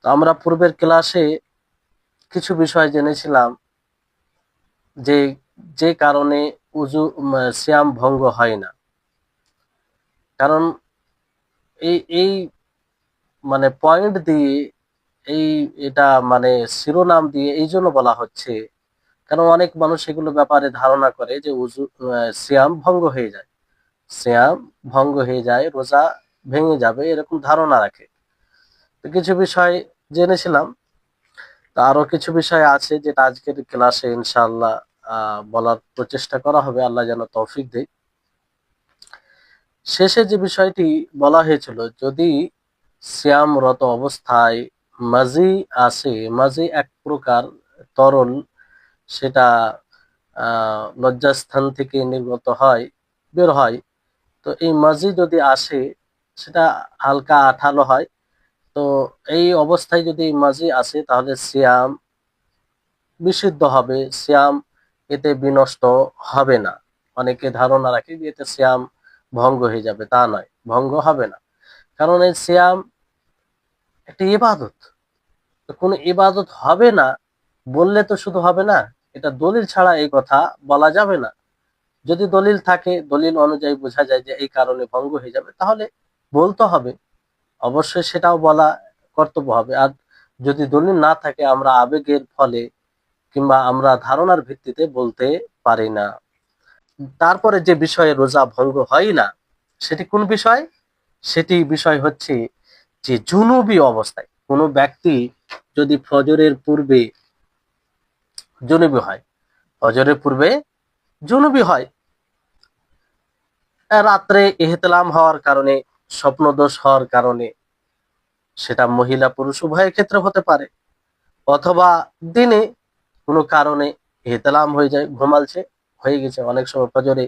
তো আমরা পূর্বের ক্লাসে কিছু বিষয় জেনেছিলাম যে যে কারণে সিয়াম ভঙ্গ হয় না। কারণ এই মানে পয়েন্ট দিয়ে এই এটা মানে শিরোনাম দিয়ে এই জন্য বলা হচ্ছে, কারণ অনেক মানুষ এগুলো ব্যাপারে ধারণা করে যে সিয়াম ভঙ্গ হয়ে যায়, সিয়াম ভঙ্গ হয়ে যায়, রোজা ভেঙে যাবে, এরকম ধারণা রাখে। তো কিছু বিষয় জেনেছিলাম। তো আরো কিছু বিষয় আছে যেটা আজকের ক্লাসে ইনশাআল্লাহ বলার প্রচেষ্টা করা হবে, আল্লাহ যেন তৌফিক দেয়। শেষে যে বিষয়টি বলা হয়েছিল, যদি সিয়ামরত অবস্থায় মাজি আসে, মাজি এক প্রকার তরল, সেটা লজ্জাস্থান থেকে নির্গত হয়, বের হয়। তো এই মাজি যদি আসে, সেটা হালকা আঠালো হয়। তো এই অবস্থায় যদি মাজি আসে তাহলে সিয়াম বিশুদ্ধ হবে, সিয়াম এতে বিনষ্ট হবে না। অনেকে ধারণা রাখে যে এতে সিয়াম ভঙ্গ হয়ে যাবে, তা নয়, ভঙ্গ হবে না। কারণ এই সিয়াম একটা ইবাদত। তো কোনো ইবাদত হবে না বললে তো শুধু হবে না, এটা দলিল ছাড়া এই কথা বলা যাবে না। যদি দলিল থাকে, দলিল অনুযায়ী বোঝা যায় যে এই কারণে ভঙ্গ হয়ে যাবে, তাহলে বলতে হবে, অবশ্যই সেটাও বলা কর্তব্য হবে। আর যদি দলিল না থাকে, আমরা আবেগের ফলে কিংবা আমরা ধারণার ভিত্তিতে বলতে পারি না। তারপরে যে বিষয়ে রোজা ভঙ্গ হয় না, সেটি কোন বিষয়? সেটি বিষয় হচ্ছে যে জুনুবি অবস্থায় কোনো ব্যক্তি যদি ফজরের পূর্বে জুনুবি হয়, ফজরের পূর্বে জুনুবি হয়, রাত্রে ইহতিলাম হওয়ার কারণে, স্বপ্নদোষ হওয়ার কারণে, সেটা মহিলা পুরুষ উভয়ের ক্ষেত্রে হতে পারে, অথবা দিনে কোনো কারণে ইহতিলাম হয়ে যায়, ঘুমালছে, হয়ে গেছে। অনেক সময় ফজরে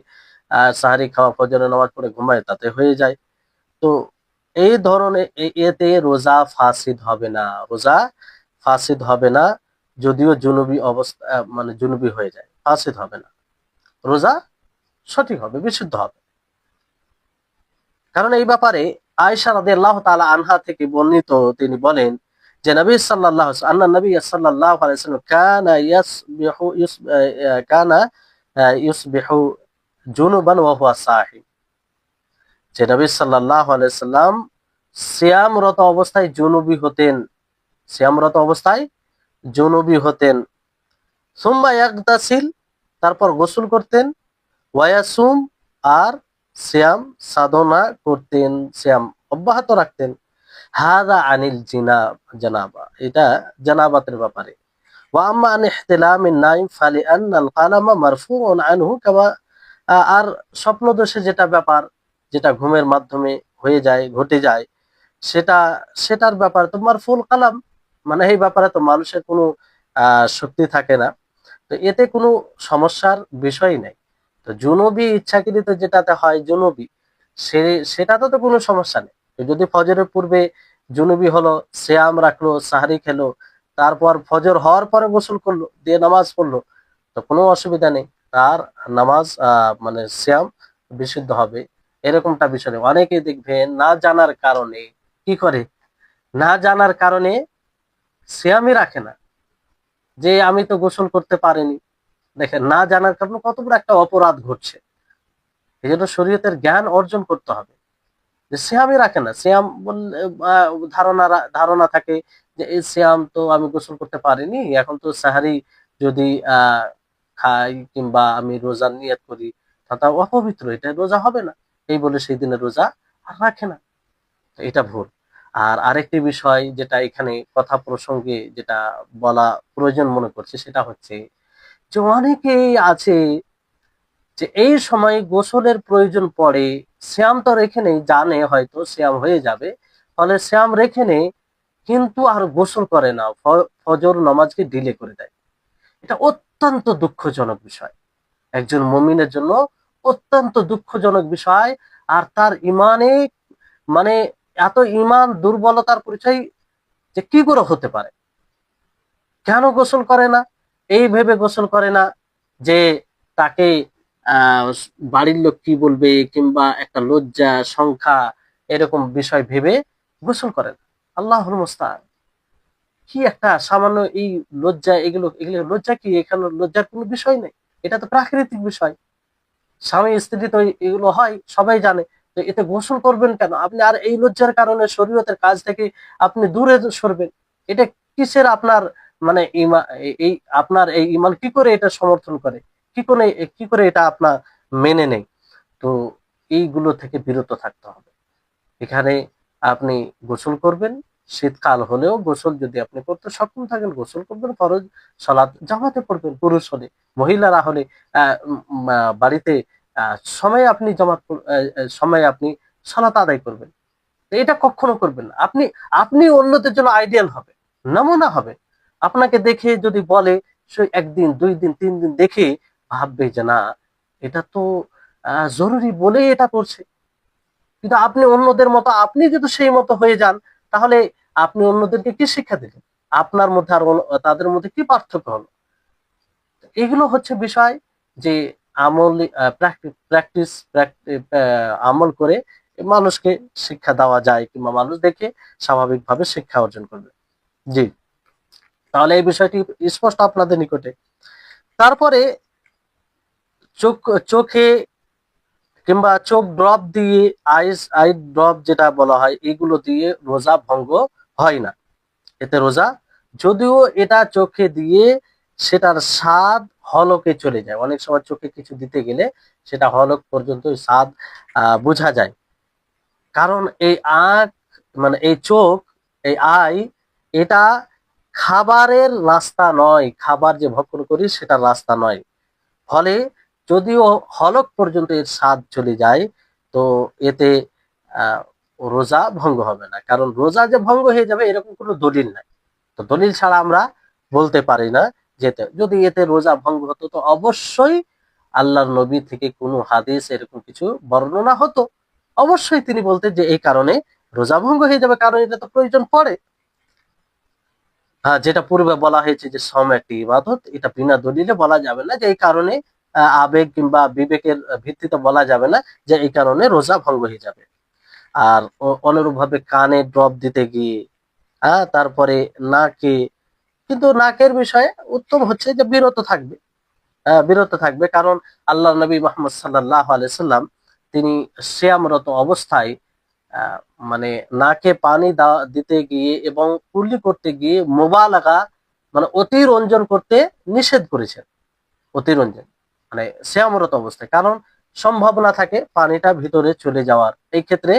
সাহারি খাওয়া, ফজরে নামাজ পড়ে ঘুমায়, তাতে হয়ে যায়। তো এই ধরনের এতে রোজা ফাসিদ হবে না, রোজা ফাসিদ হবে না। যদিও জুনুবি অবস্থা মানে জুনুবি হয়ে যায়, ফাসিদ হবে না, রোজা সঠিক হবে, বিশুদ্ধ হবে। কারণ এই ব্যাপারে আয়েশা রাদিয়াল্লাহু তাআলা আনহা থেকে বর্ণিত, তিনি বলেন যে নবী সাল্লাল্লাহু আন্না নবী সাল্লাল্লাহু আলাইহি ওয়াসাল্লাম কানা ইয়াসবিহু কানা ইউসবিহু জুনুবান ওয়া হুয়া সাহিম। যে নবী সাল্লাল্লাহু আলাইহি সাল্লাম সিয়ামরত অবস্থায় জুনুবি হতেন, সিয়ামরত অবস্থায় জুনুবি হতেন। সুম্মা ইয়াগতাসিল, তারপর গোসল করতেন, ওয়ায়াসুম, আর সিয়াম সাধনা করতেন, সিয়াম অব্যাহত রাখতেন। হাদা আনিল জানাবা, এটা জানাবাতের ব্যাপারে। ওয়া আম্মা আন ইহতিলামিন নাইম ফালিআন্নাল কালামা মারফুউন আনহু কামা, আর স্বপ্নদোষে যেটা ব্যাপার, যেটা ঘুমের মাধ্যমে হয়ে যায়, ঘটে যায়, সেটা সেটার ব্যাপারে তো মারফুল কালাম, মানে এই ব্যাপারে তো মানুষের কোনো শক্তি থাকে না। তো এতে কোনো সমস্যার বিষয় নাই। তো জুনুবি ইচ্ছাকৃত যেটাতে হয় জুনুবি, সে সেটাতে তো কোনো সমস্যা নেই। তো যদি ফজরের পূর্বে জুনুবি হলো, সিয়াম রাখলো, সাহরি খেলো, তারপর ফজর হওয়ার পরে গোসল করলো, দিয়ে নামাজ পড়লো, তো কোনো অসুবিধা নেই, তার নামাজ মানে সিয়াম বিশুদ্ধ হবে। এরকমটা বিষয় নেই। অনেকে দেখবেন না জানার কারণে কি করে, না জানার কারণে সিয়ামই রাখে না, যে আমি তো গোসল করতে পারিনি। দেখেন, না জানার কারণে কত বড় একটা অপরাধ ঘটছে। এই জন্য শরীয়তের জ্ঞান অর্জন করতে হবে। যে সিয়ামই রাখে না, সিয়াম বললে ধারণা থাকে যে এই সিয়াম তো আমি গোসল করতে পারিনি, এখন তো সাহারি যদি খাই কিংবা আমি রোজা নিয়ত করি, তা অপবিত্র, এটা রোজা হবে না, এই বলে সেই দিনে রোজা আর রাখে না। তো এটা ভুল। আর আরেকটি বিষয় যেটা এখানে কথা প্রসঙ্গে যেটা বলা প্রয়োজন মনে করছে, সেটা হচ্ছে যে অনেকেই আছে যে এই সময় গোসলের প্রয়োজন পড়ে, শ্যাম তো রেখে নেই, জানে হয়তো শ্যাম হয়ে যাবে, ফলে শ্যাম রেখে নেই, কিন্তু আর গোসল করে না, ফজর নামাজকে ডিলে করে দেয়। এটা অত্যন্ত দুঃখজনক বিষয়, একজন মুমিনের জন্য অত্যন্ত দুঃখজনক বিষয়। আর তার ইমানে মানে এত ইমান দুর্বলতার পরিচয় যে কি করে হতে পারে। কেন গোসল করে না? এই ভেবে গোসল করে না যে তাকে আহ বাড়ির লোক কি বলবে, কিংবা একটা লজ্জা সংখ্যা, এরকম বিষয় ভেবে গোসল করে না। আল্লাহুল মুস্তাআন। কি একটা সামান্য এই লজ্জা, এগুলো এগুলো লজ্জা কি? এখানে লজ্জার কোনো বিষয় নেই, এটা তো প্রাকৃতিক বিষয়। স্বামী স্ত্রী তো এগুলো হয়, সবাই জানে। তো এতে গোসল করবেন কেন আপনি? আর এই লজ্জার কারণে শরীয়তের কাজ থেকে আপনি দূরে সরবেন, এটা কিসের আপনার মানে এই আপনার এই ইমান কি করে এটা সমর্থন করে? কি করে এটা আপনার মেনে নেই? তো এইগুলো থেকে বিরত থাকতে হবে। এখানে আপনি গোসল করবেন, শীতকাল হলেও গোসল যদি আপনি করতে সক্ষম থাকেন গোসল করবেন, ফরজ সালাত জামাতে পড়বেন, পুরুষ হলে। মহিলারা হলে বাড়িতে সময় আপনি সময় আপনি সালাত আদায় করবেন। তো এটা কখনো করবেন না। আপনি আপনি অন্যদের জন্য আইডিয়াল হবে, নমুনা হবে। আপনাকে দেখে যদি বলে, সে একদিন 2 দিন 3 দিন দেখে ভাববে যে না, এটা তো জরুরি বলেই এটা করছে। কিন্তু আপনি অন্যদের মতো আপনি যদি সেই মতো হয়ে যান, তাহলে আপনি অন্যদেরকে কি শিক্ষা দিলেন? আপনার মধ্যে আর তাদের মধ্যে কি পার্থক্য হলো? এগুলো হচ্ছে বিষয় যে আমল, প্র্যাকটিস, আমল করে মানুষকে শিক্ষা দেওয়া যায়, কিংবা মানুষ দেখে স্বাভাবিকভাবে শিক্ষা অর্জন করবে। জি, তাহলে এই বিষয়টি স্পষ্ট আপনাদের নিকটে। তারপরে চোখ চোখে কিংবা চোখ ড্রপ দিয়ে, আই ড্রপ যেটা বলা হয়, এগুলো দিয়ে রোজা ভঙ্গ হয় না। এতে রোজা, যদিও এটা চোখে দিয়ে সেটার স্বাদ হলকে চলে যায়। অনেক সময় চোখে কিছু দিতে গেলে সেটা হলক পর্যন্ত স্বাদ বোঝা যায়। কারণ এই আখ মানে এই চোখ, এই আই, এটা খাবারের রাস্তা নয়, খাবার যে ভক্ষণ করি সেটার রাস্তা নয়। ফলে যদিও হলক পর্যন্ত এর স্বাদ চলে যায়, তো এতে আহ, রোজা ভঙ্গ হবে না। কারণ রোজা যে ভঙ্গ হয়ে যাবে এরকম কোনো দলিল নাই। তো দলিল ছাড়া আমরা বলতে পারি না। যেতে যদি এতে রোজা ভঙ্গ হতো, তো অবশ্যই আল্লাহর নবী থেকে কোনো হাদিস এরকম কিছু বর্ণনা হতো, অবশ্যই তিনি বলতেন যে এই কারণে রোজা ভঙ্গ হয়ে যাবে, কারণ এটা তো প্রয়োজন পড়ে। যেটা পূর্বে বলা হয়েছে যে সম একটি ইবাদত, এটা বিনা দলিলে বলা যাবে না যে এই কারণে, আবেগ কিংবা বিবেকের ভিত্তিতে বলা যাবে না যে এই কারণে রোজা ভঙ্গ হয়ে যাবে। আর অনুরূপ ভাবে কানে ড্রপ দিতে গিয়ে, তারপরে নাকে, কিন্তু নাকের বিষয়ে উত্তম হচ্ছে যে বিরত থাকবে, বিরত থাকবে। কারণ আল্লাহ নবী মুহাম্মদ সাল্লাল্লাহু আলাইহি সাল্লাম তিনি সিয়ামরত অবস্থায় আহ, মানে নাকে পানি দিতে গিয়ে এবং কুলি করতে গিয়ে মোবালাগা, মানে অতিরঞ্জন করতে নিষেধ করেছেন। অতিরঞ্জন মানে সিয়ামরত অবস্থায়, কারণ সম্ভাবনা থাকে পানিটা ভিতরে চলে যাওয়ার। এই ক্ষেত্রে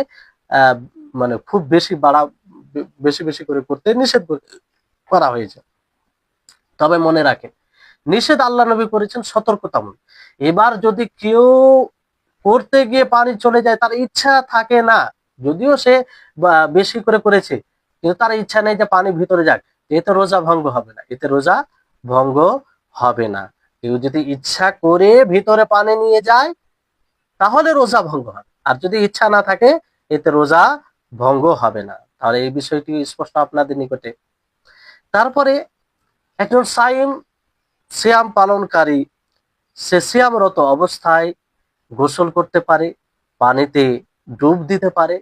আহ মানে খুব বেশি বেশি বেশি করে করতে নিষেধ করা হয়েছে। তবে মনে রাখেন, নিষেধ আল্লাহ নবী করেছেন সতর্কতামূলক। এবার যদি কেউ করতে গিয়ে পানি চলে যায়, তার ইচ্ছা থাকে না, যদিও সে বেশি করে করেছে, কিন্তু তার ইচ্ছা নেই যে পানি ভিতরে যাক, এতে রোজা ভঙ্গ হবে না, এতে রোজা ভঙ্গ হবে না। কেউ যদি ইচ্ছা করে ভিতরে পানি নিয়ে যায়, তাহলে রোজা ভঙ্গ হবে। আর যদি ইচ্ছা না থাকে, এতে রোজা ভঙ্গ হবে না। তাহলে এই বিষয়টি স্পষ্ট আপনাদের নিকটে। তারপরে একজন সিয়াম পালনকারী, সে সিয়ামরত অবস্থায় গোসল করতে পারে, পানিতে ডুব দিতে পারে,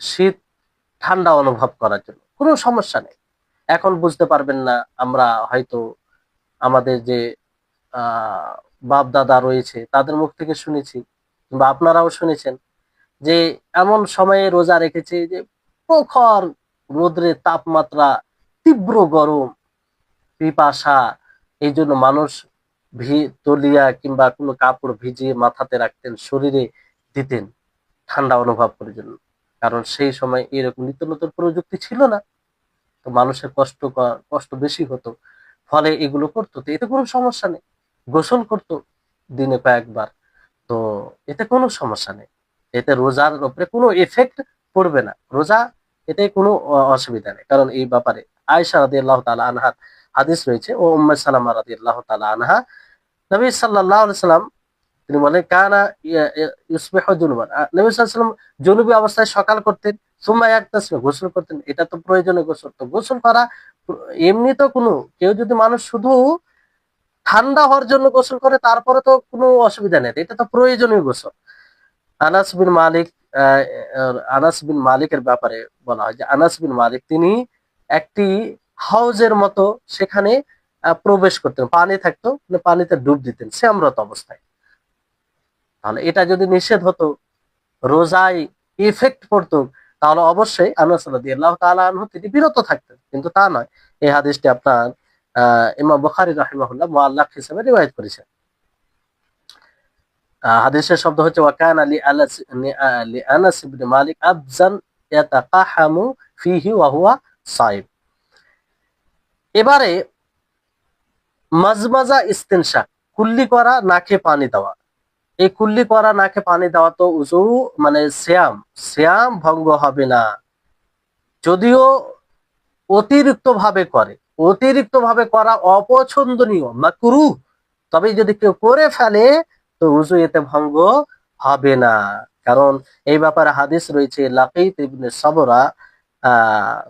শীত ঠান্ডা অনুভব করার জন্য কোনো সমস্যা নেই। এখন বুঝতে পারবেন না, আমরা হয়তো আমাদের যে আহ বাপ দাদা রয়েছে তাদের মুখ থেকে শুনেছি, কিংবা আপনারাও শুনেছেন, যে এমন সময়ে রোজা রেখেছে যে প্রখর রোদ্রের তাপমাত্রা, তীব্র গরম, পিপাসা, এই জন্য মানুষ তলিয়া কিংবা কোনো কাপড় ভিজিয়ে মাথাতে রাখতেন, শরীরে দিতেন ঠান্ডা অনুভব করার জন্য। কারণ সেই সময় এরকম নিত্য নতুন প্রযুক্তি ছিল না, তো মানুষের কষ্ট বেশি হতো, ফলে এগুলো করতো। তো এতে কোনো সমস্যা নেই, গোসল করতো দিনে কয়েকবার, তো এতে কোনো সমস্যা নেই। এতে রোজার উপরে কোনো এফেক্ট পড়বে না, রোজা এতে কোনো অসুবিধা নেই। কারণ এই ব্যাপারে আয়েশা রাদিয়াল্লাহু তাআলা আনহা হাদিস রয়েছে, ও উম্মে সালামা রাদিয়াল্লাহু তাআলা আনহা, নবী সাল্লাল্লাহু আলাইহি সাল্লাম তিনি বলেন, কানা ইউসবিহু জুনুবান, নবী সাল্লাল্লাহু আলাইহি সাল্লাম জুনুবি অবস্থায় সকাল করতেন, সুম্মা ইয়াগতাসিল, গোসল করতেন। এটা তো প্রয়োজনীয় গোসল, তো গোসল করা এমনি তো কোনো, কেউ যদি মানুষ শুধু ঠান্ডা হওয়ার জন্য গোসল করে তারপরে তো কোনো অসুবিধা নেই, এটা তো প্রয়োজনীয় গোসল। আনাস বিন মালিক, আনাস বিন মালিকের ব্যাপারে বলা হয় যে আনাস বিন মালিক তিনি একটি হাউজের মতো সেখানে প্রবেশ করতেন, পানি থাকতো, পানিতে ডুব দিতেন সিয়ামরত অবস্থায়। তাহলে এটা যদি নিষেধ হতো, রোজায় ইফেক্ট পড়তো, তাহলে অবশ্যই আনাস রাদিয়াল্লাহু তাআলা আনহু তিনি বিরত থাকতেন, কিন্তু তা নয়। এই হাদিসটি আপনার ইমাম বুখারী রাহিমাহুল্লাহ মুআল্লাক হিসেবে রিওয়ায়াত করেছেন। হাদিসের শব্দ হচ্ছে ওয়াকানা লি আনাস ইবনে মালিক আবজান ইয়াতাকাহামু ফিহি ওয়া হুয়া সাইম। এবারে মাজমাজা ইস্তিনশাক, কুল্লি করা, নাকে পানি দেওয়া। এই কুল্লি করা, নাকে পানি দেওয়া তো উযু মানে সিয়াম ভঙ্গ হবে না, যদিও অতিরিক্ত ভাবে করে। অতিরিক্ত ভাবে করা অপছন্দনীয়, মাকরুহ। তবে যদি কেউ করে ফেলে তো উযু এতে ভঙ্গ হবে না। কারণ এই ব্যাপারে হাদিস রয়েছে, লাকীত ইবনে সাবরা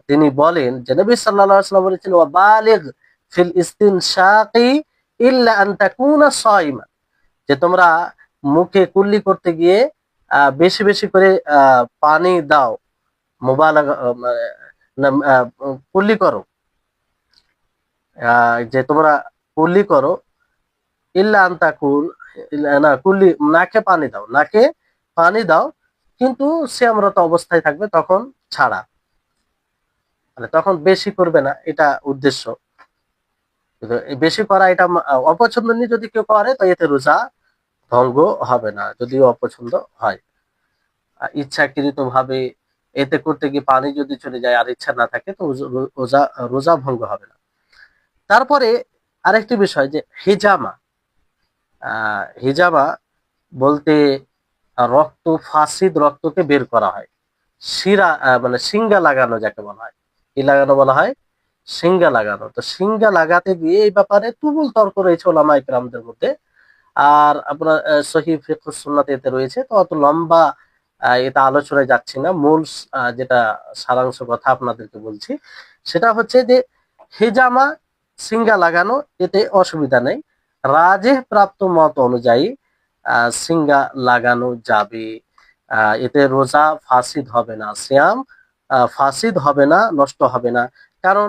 তিনি বলেন যে নবী সাল্লাল্লাহু আলাইহি ওয়াসাল্লাম বলেছেন ওয়া বালিগ ফিল ইস্তিনশাকি ইল্লা আন তাকুনা সাইমা, যে তোমরা মুখে কুল্লি করতে গিয়ে বেশি বেশি করে পানি দাও, মুবালাগা কুল্লি করো, যে তোমরা কুল্লি করো, ইল্লা আনতাকুল, না কুল্লি, নাকে পানি দাও, নাকে পানি দাও, কিন্তু সিয়ামরত অবস্থায় থাকবে তখন ছাড়া, মানে তখন বেশি করবে না, এটা উদ্দেশ্য। কিন্তু এই বেশি করা এটা অপছন্দনীয়, যদি কেউ করে তো এতে রোজা ভঙ্গ হবে না, যদিও অপছন্দ হয়। ইচ্ছাকৃত ভাবে এতে করতে গিয়ে পানি যদি চলে যায় আর ইচ্ছা না থাকে তো রোজা রোজা ভঙ্গ হবে না। তারপরে আরেকটি বিষয় যে হিজামা। হিজামা বলতে রক্ত, ফাসিদ রক্তকে বের করা হয়। শিরা মানে সিঙ্গা লাগানো যাকে বলা হয়, কি লাগানো বলা হয়? সিঙ্গা লাগানো। তো সিঙ্গা লাগাতে গিয়ে এই ব্যাপারে তুমুল তর্ক রয়েছে ওলামা ইকরামদের মধ্যে। আর আপনার সহিহ ফিকহুস সুন্নাতে এতে রয়েছে, তো অত লম্বা এটা আলোচনায় যাচ্ছি না। মূল যেটা সারাংশ কথা আপনাদেরকে বলছি, সেটা হচ্ছে যে হিজামা, সিঙ্গা লাগানো, এতে অসুবিধা নেই। রাজেহ প্রাপ্ত মত অনুযায়ী সিঙ্গা লাগানো যাবে। এতে রোজা ফাসিদ হবে না, সিয়াম ফাসিদ হবে না, নষ্ট হবে না। কারণ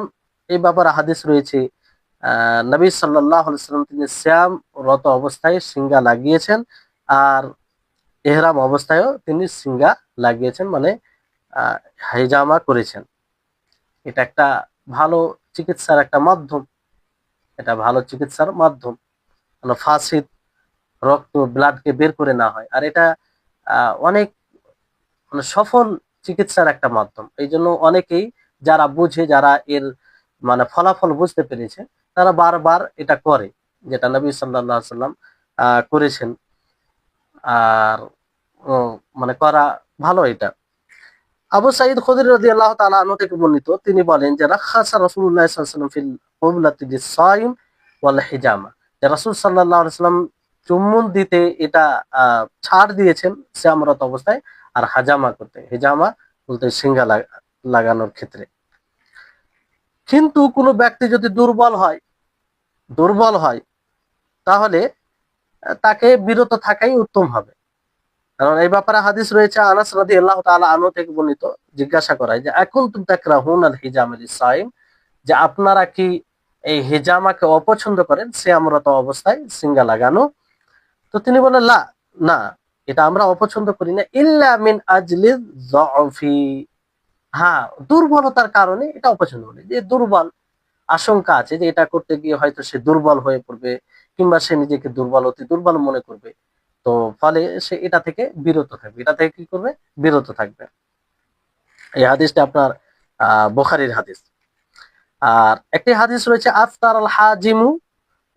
এই ব্যাপারে হাদিস রয়েছে, নবী সাল্লাল্লাহু আলাইহি ওয়াসাল্লাম তিনি সিয়াম রত অবস্থায় সিঙ্গা লাগিয়েছেন, আর ইহরাম অবস্থায়ও তিনি সিঙ্গা লাগিয়েছেন, মানে আহ, হাইজামা করেছেন। এটা একটা ভালো চিকিৎসার একটা মাধ্যম, এটা ভালো চিকিৎসার মাধ্যম, মানে ফাসিদ রক্ত, ব্লাডকে বের করে না হয়। আর এটা অনেক মানে সফল চিকিৎসার একটা মাধ্যম। এই জন্য অনেকেই যারা বুঝে, যারা এর মানে ফলাফল বুঝতে পেরেছে, তারা বারবার এটা করে, যেটা নবী সাল্লাল্লাহু আলাইহি সাল্লাম করেছেন। আর মানে করা ভালো এটা। আবু সাঈদ খুদরি রাদিয়াল্লাহু তাআলা আনহু থেকে বর্ণিত, তিনি বলেন যে রাখাসা রাসূলুল্লাহ সাল্লাল্লাহু আলাইহি ওয়াসাল্লাম ফিল কুবলাতি লিস-সাইম ওয়াল হিজামা, যে রাসূল সাল্লাল্লাহু আলাইহি ওয়াসাল্লাম চুম্বন দিতে এটা ছাড় দিয়েছেন সিয়ামরত অবস্থায়, আর হাজামা করতে, হিজামা বলতে সিঙ্গা লাগানোর ক্ষেত্রে। কিন্তু কোনো ব্যক্তি যদি দুর্বল হয় তাহলে তাকে বিরত থাকাই উত্তম হবে। কারণ এই ব্যাপারে হাদিস রয়েছে, আনাস রাদিয়াল্লাহু তাআলা আনহু থেকে বর্ণিত, জিজ্ঞাসা করায় যে আকুনতুম তাকরাহুনাল হিজামা লিস-সাইম, যে আপনারা কি এই হিজামাকে অপছন্দ করেন সিয়ামরত অবস্থায় সিঙ্গা লাগানো? তো তিনি বলেন লা, না, এটা আমরা অপছন্দ করি না, ইল্লা মিন আজলি যফি, হ্যাঁ দুর্বলতার কারণে এটা অপছন্দ করি, যে দুর্বল, আশঙ্কা আছে যে এটা করতে গিয়ে হয়তো সে দুর্বল হয়ে পড়বে, কিংবা সে নিজেকে দুর্বল, অতি দুর্বল মনে করবে, তো ফলে সে এটা থেকে বিরত থাকবে, এটা থেকে কি করবে? বিরত থাকবে। এই হাদিসটা আপনার বুখারীর হাদিস। আর একটি হাদিস রয়েছে আফতার আল হাজিমু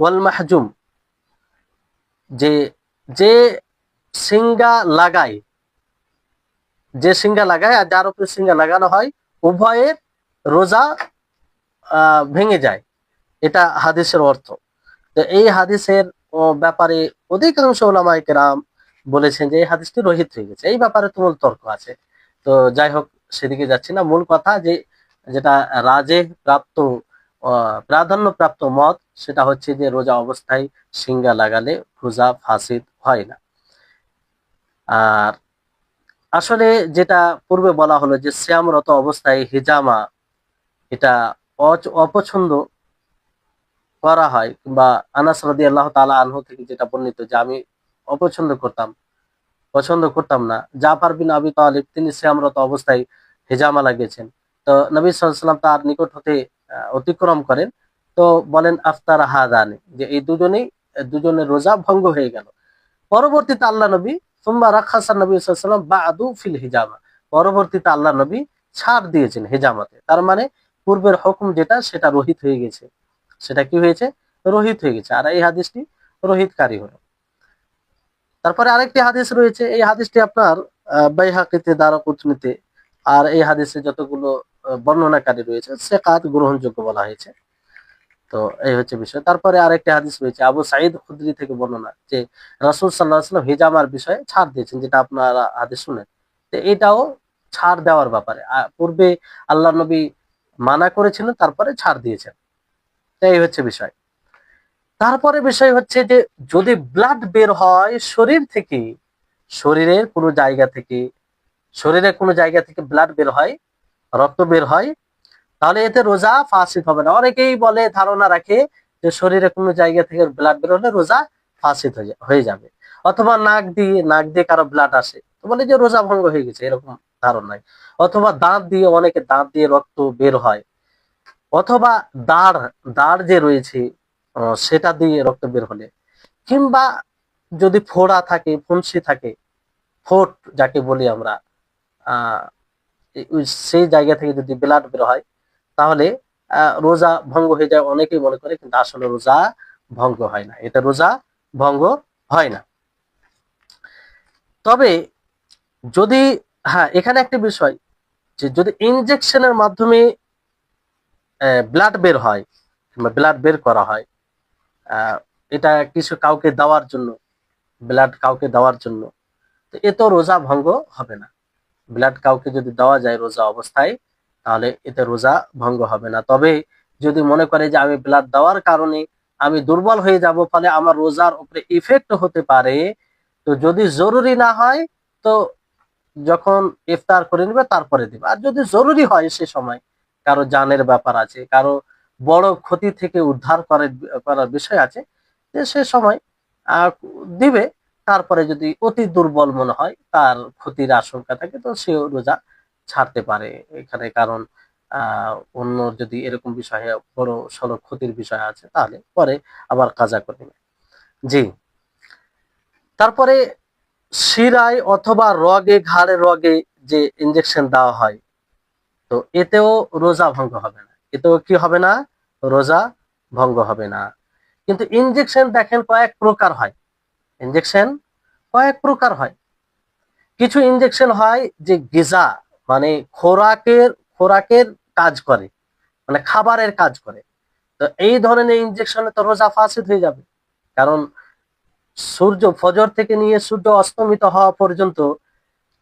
ওয়াল মাহজুম, যে যে সিঙ্গা লাগায়, যে সিঙ্গা লাগায় আর যার উপরে সিঙ্গা লাগানো হয়, উভয়ের রোজা ভেঙে যায়, এটা হাদিসের অর্থ। তো এই হাদিসের ব্যাপারে অধিকাংশ ওলামায়ে কেরাম বলেছেন যে এই হাদিসটি রহিত হয়ে গেছে। এই ব্যাপারে তুমুল তর্ক আছে। তো যাই হোক, সেদিকে যাচ্ছি না। মূল কথা যে যেটা রাজে প্রাপ্ত প্রাধান্য প্রাপ্ত মত, সেটা হচ্ছে যে রোজা অবস্থায় সিঙ্গা লাগালে রোজা ফাসিদ হয় না। আর আসলে যেটা পূর্বে বলা হলো যে সিয়ামরত অবস্থায় হিজামা এটা অপছন্দ করা হয়, কিংবা আনাস রাদিয়াল্লাহু তাআলা আনহু থেকে যেটা বর্ণিত যে আমি অপছন্দ করতাম, পছন্দ করতাম না। জাফর বিন আবি তালিব তিনি সিয়ামরত অবস্থায় হেজামা লাগিয়েছেন। তো নবী সাল্লাল্লাহু আলাইহি ওয়াসাল্লাম তার নিকট হতে অতিক্রম করেন। তো বলেন আফতার হাদানি, যে এই দুজনের রোজা ভঙ্গ হয়ে গেল। পরবর্তীতে আল্লাহ নবী সুম্মা রাখাসা নবী সাল্লাল্লাহু আলাইহি ওয়াসাল্লাম বাদু ফিল হিজামা, পরবর্তীতে আল্লাহ নবী ছাড় দিয়েছেন হেজামাতে। তার মানে পূর্বের হুকুম যেটা সেটা রহিত হয়ে গেছে, সেটা কি হয়েছে, রহিত হয়ে গেছে। আর এই হাদিসটি রহিতকারী হলো। তারপরে আরেকটি হাদিস রয়েছে, এই হাদিসটি আপনার বাইহাকিতে, দারাকুতনিতে, আর এই হাদিসে যতগুলো বর্ণনাকারী রয়েছে সেকাত গ্রহণযোগ্য বলা হয়েছে। তো এই হচ্ছে বিষয়। তারপরে আরেকটি হাদিস রয়েছে আবু সাঈদ খুদরি থেকে বর্ণনা, যে রাসূল সাল্লাল্লাহু আলাইহি ওয়াসাল্লাম হিজামার বিষয়ে ছাড় দিয়েছেন, যেটা আপনারা হাদিস শুনেন। তো এটাও ছাড় দেওয়ার ব্যাপারে পূর্বে আল্লাহ নবী মানা করেছিলেন, তারপরে ছাড় দিয়েছেন। তো এই হচ্ছে বিষয়। তারপরে বিষয় হচ্ছে যে যদি ব্লাড বের হয় শরীর থেকে, শরীরের কোনো জায়গা থেকে, শরীরের কোনো জায়গা থেকে ব্লাড বের হয়, রক্ত বের হয়, তাহলে এতে রোজা ফাসিদ হবে না। অনেকেই বলে, ধারণা রাখে যে শরীরে কোনো জায়গা থেকে ব্লাড বের হলে রোজা ফাসিদ হয়ে যাবে। অথবা নাক দিয়ে কারো ব্লাড আসে, তো বলে যে রোজা ভঙ্গ হয়ে গেছে, এরকম ধারণায়। অথবা অনেকে দাঁত দিয়ে রক্ত বের হয়, অথবা দাঁড় দাঁড় যে রয়েছে সেটা দিয়ে রক্ত বের হলে, কিংবা যদি ফোড়া থাকে, ফুনসি থাকে, ফোট যাকে বলি আমরা, আহ সেই জায়গা থেকে যদি ব্লাড বের হয়, তাহলে রোজা ভঙ্গ হয়ে যায় অনেকেই মনে করে, কিন্তু আসলে রোজা ভঙ্গ হয় না, এটা রোজা ভঙ্গ হয় না। তবে যদি, হ্যাঁ এখানে একটা বিষয়, যে যদি ইনজেকশনের মাধ্যমে ব্লাড বের হয়, কিংবা ব্লাড বের করা হয়, আহ, এটা কিছু কাউকে দেওয়ার জন্য, ব্লাড কাউকে দেওয়ার জন্য, তো এ তো রোজা ভঙ্গ হবে না। ব্লাড কাউকে যদি দেওয়া যায় রোজা অবস্থায়, তাহলে এতে রোজা ভঙ্গ হবে না। তবে যদি মনে করে যে আমি ব্লাড দেওয়ার কারণে আমি দুর্বল হয়ে যাব, ফলে আমার রোজার উপরে ইফেক্ট হতে পারে, তো যদি জরুরি না হয়, তো যখন ইফতার করে নিবে তারপরে দিবে। আর যদি জরুরি হয়, সে সময় কারো জানের ব্যাপার আছে, কারো বড় ক্ষতি থেকে উদ্ধার করার বিষয় আছে, যে সে সময় আহ, দিবে। তারপরে যদি অতি দুর্বল মনে হয়, তার ক্ষতির আশঙ্কা থাকে, তো সেও রোজা ছাড়তে পারে এখানে। কারণ অন্য যদি এরকম বিষয়ে বড় সড় ক্ষতির বিষয় আছে, তাহলে পরে আবার কাজা করে নেবে। জি। তারপরে শিরায় অথবা ঘাড়ে রগে যে ইনজেকশন দেওয়া হয়, তো এতেও রোজা ভঙ্গ হবে না, এতেও কি হবে না, রোজা ভঙ্গ হবে না। কিন্তু ইনজেকশন দেখেন কয়েক প্রকার হয়, ইনজেকশন কয়েক প্রকার হয়। কিছু ইনজেকশন হয় যে গিজা, মানে খোরাকের খোরাকের কাজ করে, মানে খাবারের কাজ করে। তো এই ধরনের ইনজেকশনে তো রোজা ফাসিদ হয়ে যাবে। কারণ সূর্য ফজর থেকে নিয়ে সূর্য অস্তমিত হওয়া পর্যন্ত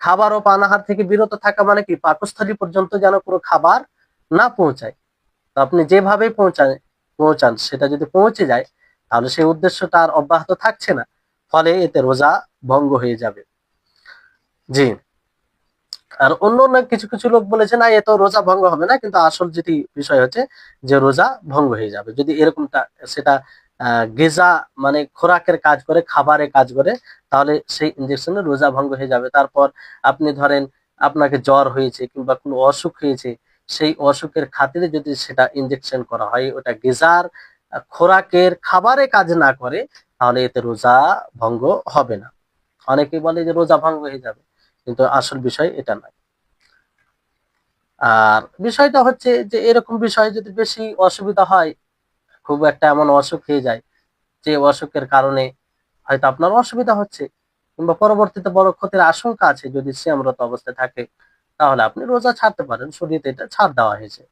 খাবার ও পানাহার থেকে বিরত থাকা, মানে কি পাকস্থলী পর্যন্ত যেন পুরো খাবার না পৌঁছায়। তো আপনি যেভাবেই পৌঁছান সেটা যদি পৌঁছে যায়, তাহলে সেই উদ্দেশ্যটা আর অব্যাহত থাকছে না, ফলে এতে রোজা ভঙ্গ হয়ে যাবে। জি। আর অন্য অন্য কিছু কিছু লোক বলেছে না, এ তো রোজা ভঙ্গ হবে না, কিন্তু আসল যেটি বিষয় হচ্ছে যে রোজা ভঙ্গ হয়ে যাবে যদি এরকমটা, সেটা গিজা মানে খোরাকের কাজ করে, খাবারের কাজ করে, তাহলে সেই ইনজেকশনে রোজা ভঙ্গ হয়ে যাবে। তারপর আপনি ধরেন আপনাকে জ্বর হয়েছে কিংবা কোনো অসুখ হয়েছে, সেই অসুখের খাতিরে যদি সেটা ইনজেকশন করা হয়, ওটা গিজার খোরাকের খাবারে কাজ না করে, তাহলে এতে রোজা ভঙ্গ হবে না। অনেকেই বলে যে রোজা ভঙ্গ হয়ে যাবে, কিন্তু আসল বিষয় এটা নয়। আর বিষয়টা হচ্ছে যে এরকম বিষয় যদি বেশি অসুবিধা হয়, খুব একটা এমন অসুখ হয়ে যায় যে অসুখের কারণে হয়তো আপনার অসুবিধা হচ্ছে, কিংবা পরবর্তীতে বড় ক্ষতির আশঙ্কা আছে, যদি সিয়ামরত অবস্থায় থাকে, তাহলে আপনি রোজা ছাড়তে পারেন, শরীরে এটা ছাড় দেওয়া হয়েছে।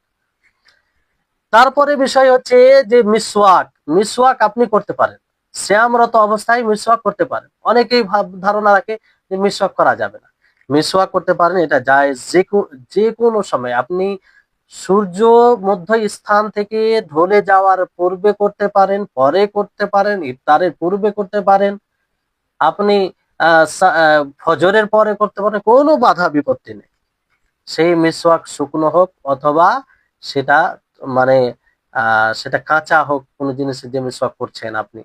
তারপরে বিষয় হচ্ছে যে মিসওয়াক, মিসওয়াক আপনি করতে পারেন, শ্যামরত অবস্থায় মিসওয়াক করতে পারেন। অনেকেই ধারণা রাখে যে মিসওয়াক করা যাবে না। মিসওয়াক করতে পারেন, এটা যায় যে কোনো সময়। আপনি সূর্য মধ্য স্থান থেকে ঢলে যাওয়ার পূর্বে করতে পারেন, পরে করতে পারেন, ইফতারের পূর্বে করতে পারেন, আপনি ফজরের পরে করতে পারেন, কোনো বাধা বিপত্তি নেই। সেই মিসওয়াক শুকনো হোক অথবা সেটা মানে সেটা কাঁচা হোক কোনো জিনিসের যে মিসওয়াক করছেন আপনি,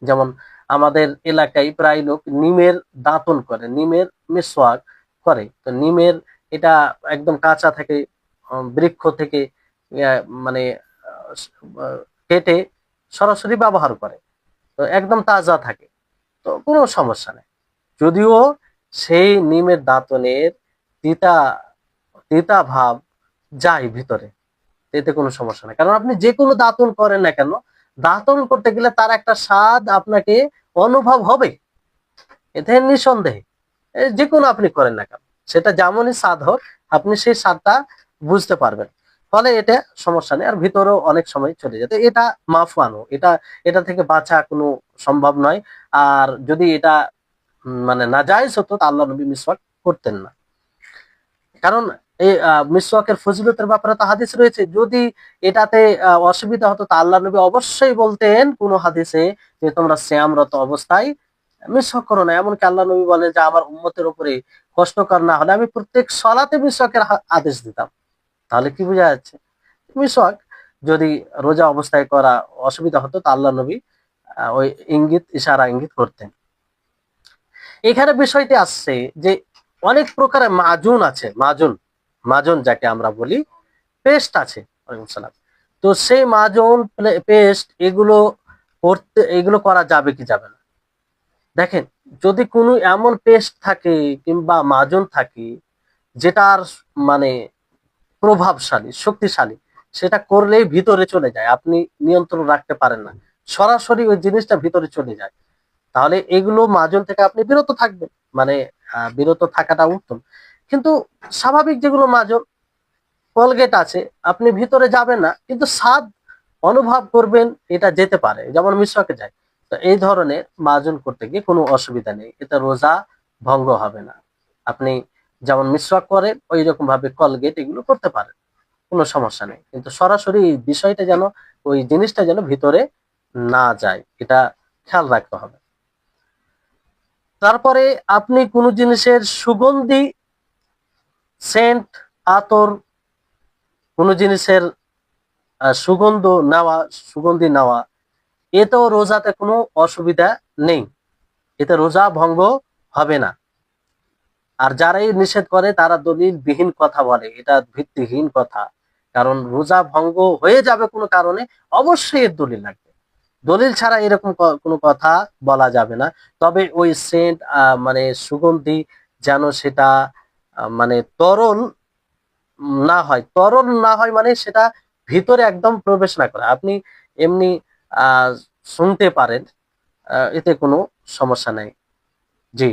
যেমন আমাদের এলাকায় প্রায় লোক নিমের দাঁতন করে, নিমের মিসওয়াক করে। তো নিমের এটা একদম কাঁচা থেকে বৃক্ষ থেকে মানে আহ, কেটে সরাসরি ব্যবহার করে, তো একদম তাজা থাকে, তো কোনো সমস্যা নেই। যদিও সেই নিমের দাঁতনের তিতা তিতা ভাব যায় ভিতরে, এতে কোনো সমস্যা নেই। কারণ আপনি যে কোনো দাঁতন করেন না কেন, দাঁতন করতে গেলে তার একটা স্বাদ আপনাকে অনুভব হবে, এতে নিঃসন্দেহে। যে কোনো আপনি করেন না কেন, সেটা যেমনই স্বাদ হোক, আপনি সেই স্বাদটা বুঝতে পারবেন। ফলে এটা সমস্যা নেই, আর ভিতরেও অনেক সময় চলে যেতে এটা মাফওয়ানো, এটা থেকে বাঁচা কোনো সম্ভব নয়। আর যদি এটা মানে নাজায়েজ হতো তা আল্লাহ নবী মিসওয়াক করতেন না। কারণ এই মিসওয়াকের ফজিলতের ব্যাপারে তো হাদিস রয়েছে, যদি এটাতে অসুবিধা হতো তা আল্লাহ নবী অবশ্যই বলতেন কোন হাদিসে যে তোমরা সিয়ামরত অবস্থায় মিসওয়াক করো না। এমনকি আল্লাহ নবী বলেন যে আমার উম্মতের উপরে কষ্টকর না হলে আমি প্রত্যেক সলাতে মিসওয়াকের আদেশ দিতাম। তাহলে কি বোঝা যাচ্ছে, মিসওয়াক যদি রোজা অবস্থায় করা অসুবিধা হতো তা আল্লাহ নবী ওই ইশারা ইঙ্গিত করতেন। এখানে বিষয়টি আসছে যে অনেক প্রকারের মাজুন আছে, মাজুন মাজুন যাকে আমরা বলি, পেস্ট আছে। ওয়ালাইকুম সালাম। তো সেই মাজুন পেস্ট এগুলো করা যাবে কি যাবে না? দেখেন, যদি কোনো এমন পেস্ট থাকে কিংবা মাজুন থাকে যেটার মানে প্রভাবশালী শক্তিশালী, সেটা করলেই ভিতরে চলে যায়, আপনি নিয়ন্ত্রণ রাখতে পারেন না, সরাসরি ওই জিনিসটা ভিতরে চলে যায়, তাহলে এগুলো মাজন থেকে আপনি বিরত থাকবেন। মানে বিরত থাকাটা উত্তম। কিন্তু স্বাভাবিক যেগুলো মাজন, কোলগেট আছে, আপনি ভিতরে যাবেন না কিন্তু স্বাদ অনুভব করবেন, এটা যেতে পারে, যেমন মিশকে যায়। তো এই ধরনের মাজন করতে গিয়ে কোনো অসুবিধা নেই, এটা রোজা ভঙ্গ হবে না। আপনি যেমন মিসওয়াক করেন ওই রকম ভাবে কলগেট এগুলো করতে পারেন, কোনো সমস্যা নেই। কিন্তু সরাসরি এই বিষয়টা যেন, ওই জিনিসটা যেন ভিতরে না যায়, এটা খেয়াল রাখতে হবে। তারপরে আপনি কোনো জিনিসের সুগন্ধি, সেন্ট, আতর, কোনো জিনিসের সুগন্ধ নেওয়া, সুগন্ধি নেওয়া, এতেও রোজাতে কোনো অসুবিধা নেই, এতে রোজা ভঙ্গ হবে না। আর যারাই নিষেধ করে তারা দলিল বিহীন কথা বলে, এটা ভিত্তিহীন কথা। কারণ রোজা ভঙ্গ হয়ে যাবে কোনো কারণে, অবশ্যই এর দলিল লাগবে, দলিল ছাড়া এরকম কোনো কথা বলা যাবে না। তবে ওই সেন্ট মানে সুগন্ধি যেন সেটা মানে তরল না হয় মানে সেটা ভিতরে একদম প্রবেশ না করে, আপনি এমনি শুনতে পারেন, এতে কোনো সমস্যা নাই। জি।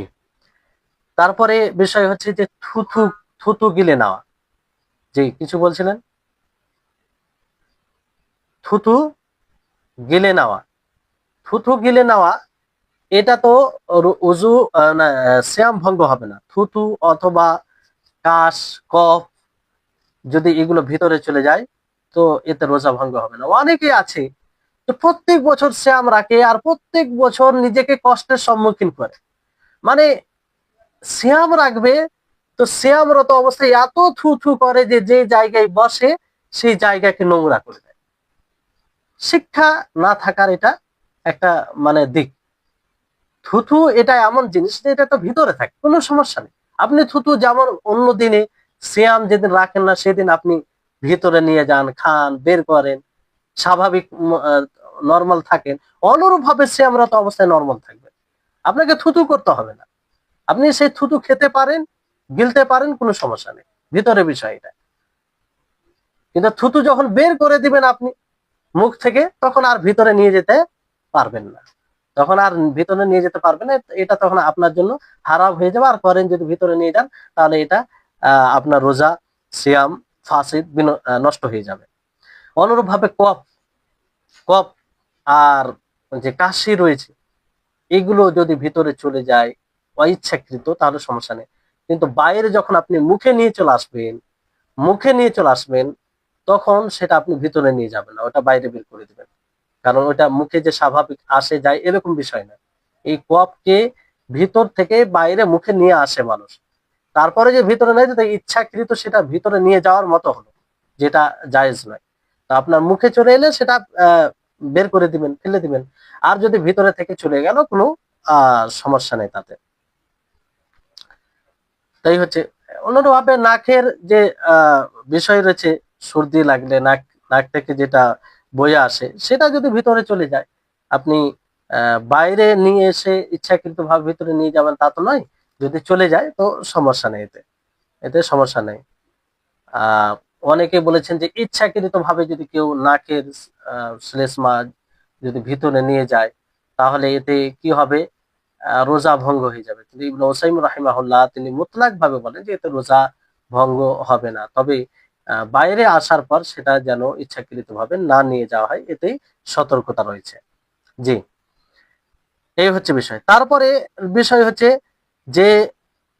তারপরে বিষয় হচ্ছে যে থুথু, থুতু গিলে নেওয়া। জি, কিছু বলছিলেন? থুতু গিলে নেওয়া, থুতু গিলে নেওয়া, এটা তো উজু না, সিয়াম ভঙ্গ হবে না। থুতু অথবা কাশ, কফ যদি এগুলো ভিতরে চলে যায় তো এতে রোজা ভঙ্গ হবে না। অনেকে আছে তো প্রত্যেক বছর সিয়াম রাখে আর প্রত্যেক বছর নিজেকে কষ্টের সম্মুখীন করে, মানে সিয়াম রাখবে তো সিয়ামরত অবস্থায় এত থু থু করে যে যে জায়গায় বসে সেই জায়গাকে নোংরা করে দেয়। শিক্ষা না থাকার এটা একটা মানে দিক। থুথু এটা এমন জিনিস যে এটা তো ভিতরে থাকে, কোনো সমস্যা নেই। আপনি থুথু যেমন অন্য দিনে সিয়াম যেদিন রাখেন না সেদিন আপনি ভিতরে নিয়ে যান, খান, বের করেন, স্বাভাবিক নর্মাল থাকেন, অনুরূপ ভাবে সিয়ামরত অবস্থায় নর্মাল থাকবেন, আপনাকে থুতু করতে হবে না। আপনি সেই থুতু খেতে পারেন, গিলতে পারেন, কোনো সমস্যা নেই, ভিতরে বিষয় এটা। কিন্তু থুতু যখন বের করে দিবেন আপনি মুখ থেকে, তখন আর ভিতরে নিয়ে যেতে পারবেন না, তখন আর ভিতরে নিয়ে যেতে পারবেন না, এটা তখন আপনার জন্য হারাম হয়ে যাবে। আর করেন যদি ভিতরে নিয়ে যান তাহলে এটা আপনার রোজা, সিয়াম ফাসিদ নষ্ট হয়ে যাবে। অনুরূপ ভাবে কফ, কফ আর যে কাশি রয়েছে, এগুলো যদি ভিতরে চলে যায় অইচ্ছাকৃত তাহলে সমস্যা নেই। কিন্তু বাইরে যখন আপনি মুখে নিয়ে চলে আসবেন, মুখে নিয়ে চলে আসবেন, তখন সেটা আপনি ভিতরে নিয়ে যাবেন না, ওটা বাইরে বের করে দিবেন। কারণ ওটা মুখে যে স্বাভাবিক আসে যায় এরকম বিষয় না। এই কফকে ভিতর থেকে বাইরে মুখে নিয়ে আসে মানুষ, তারপরে যে ভিতরে নেয় তো ইচ্ছাকৃত সেটা ভিতরে নিয়ে যাওয়ার মতো হলো, যেটা জায়েজ নয়। তো আপনার মুখে চলে এলে সেটা বের করে দিবেন, ফেলে দিবেন। আর যদি ভিতরে থেকে চলে গেল কোনো সমস্যা নেই তাতে। তাই হচ্ছে অন্যভাবে নাকের যে বিষয় রয়েছে, সর্দি লাগলে নাক নাক থেকে যেটা বয়ে আসে সেটা যদি ভিতরে চলে যায়, আপনি বাইরে নিয়ে এসে ইচ্ছাকৃত ভাবে ভিতরে নিয়ে যাবেন তা তো নয়। যদি চলে যায় তো সমস্যা নেই, এতে এতে সমস্যা নেই। আহ অনেকে বলেছেন যে ইচ্ছাকৃত ভাবে যদি কেউ নাকের শ্লেষ্মা যদি ভিতরে নিয়ে যায় তাহলে এতে কি হবে, রোজা ভঙ্গ হয়ে যাবে। কিন্তু ইবনে উসাইম রাহিমাহুল্লাহ তিনি মুতলাক ভাবে বলেন যে এতে রোজা ভঙ্গ হবে না, তবে বাইরে আসার পর সেটা যেন ইচ্ছাকৃত ভাবে না নিয়ে যাওয়া হয়, এতেই সতর্কতা রয়েছে। জি, এই হচ্ছে বিষয়। তারপরে বিষয় হচ্ছে যে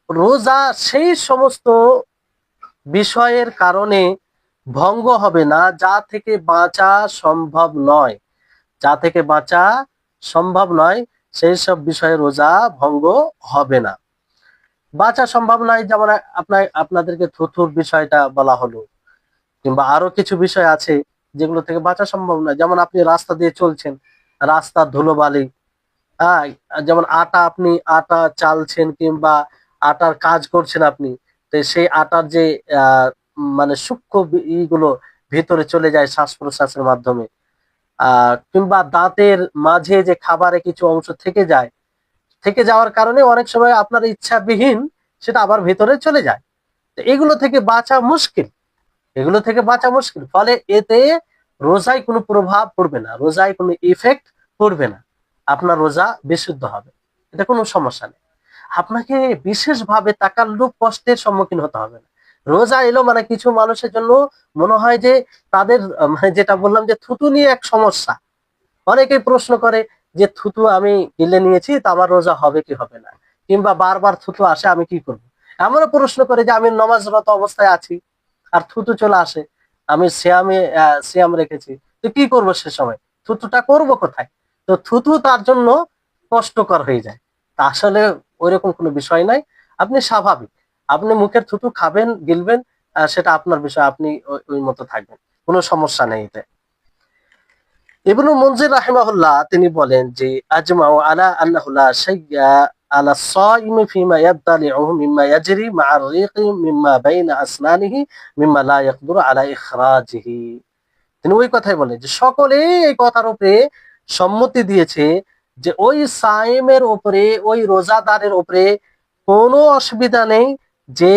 রোজা সেই সমস্ত বিষয়ের কারণে ভঙ্গ হবে না যা থেকে বাঁচা সম্ভব নয়, যা থেকে বাঁচা সম্ভব নয় সেই সব বিষয়ে রোজা ভঙ্গ হবে না। বাঁচা সম্ভব নয় যেমন আপনাদেরকে থুথুর বিষয়টা বলা হলো, কিংবা আরো কিছু বিষয় আছে যেগুলো থেকে বাঁচা সম্ভব নয়। যেমন আপনি রাস্তা দিয়ে চলছেন, রাস্তার ধুলোবালি, হ্যাঁ, যেমন আপনি আটা চালছেন কিংবা আটার কাজ করছেন আপনি, তো সেই আটার যে মানে সূক্ষ্ম ইগুলো ভিতরে চলে যায় শ্বাস প্রশ্বাসের মাধ্যমে, কিংবা দাঁতের মাঝে যে খাবারে কিছু অংশ থেকে যায়, থেকে যাওয়ার কারণে অনেক সময় আপনার ইচ্ছাবিহীন সেটা আবার ভিতরে চলে যায়। তো এগুলো থেকে বাঁচা মুশকিল, এগুলো থেকে বাঁচা মুশকিল। ফলে এতে রোজায় কোনো প্রভাব পড়বে না, রোজায় কোনো ইফেক্ট পড়বে না, আপনার রোজা বিশুদ্ধ হবে, এটা কোনো সমস্যা নেই। আপনাকে বিশেষভাবে তাকাল্লুফ কষ্টের সম্মুখীন হতে হবে না। রোজা এলো মানে কিছু মানুষের জন্য মনে হয় যে তাদের মানে যেটা বললাম যে থুতু নিয়ে এক সমস্যা। অনেকেই প্রশ্ন করে যে থুতু আমি গিলে নিয়েছি তা আমার রোজা হবে কি হবে না, কিংবা বারবার থুতু আসে আমি কি করব। এমনও প্রশ্ন করে যে আমি নামাজরত অবস্থায় আছি আর থুতু চলে আসে, আমি সিয়াম রেখেছি, তো কি করব সে সময়, থুতুটা করব কোথায়। তো থুতু তার জন্য কষ্টকর হয়ে যায়। তা আসলে ওইরকম কোনো বিষয় নাই, আপনি স্বাভাবিক, আপনি মুখের থুতু খাবেন গিলবেন, সেটা আপনার বিষয়, আপনি ওই মতো থাকবেন, কোনো সমস্যা নেই এতে। ইবনু মুনজির রাহিমাহুল্লাহ তিনি বলেন যে আজমাউ আলা আন্নাহু লা শাইয়্যা আলা সাইমি ফিমা ইয়াবতালিউহু মিম্মা ইয়াজরি মা'আর রিqi মিম্মা বাইনা আসনানিহি মিম্মা লা ইয়াকদিরু আলা ইখরাজিহি। তিনি ওই কথাই বলেন যে সকলে এই কথার উপরে সম্মতি দিয়েছে যে ওই সাইমের উপরে, ওই রোজাদারের উপরে কোনো অসুবিধা নেই যে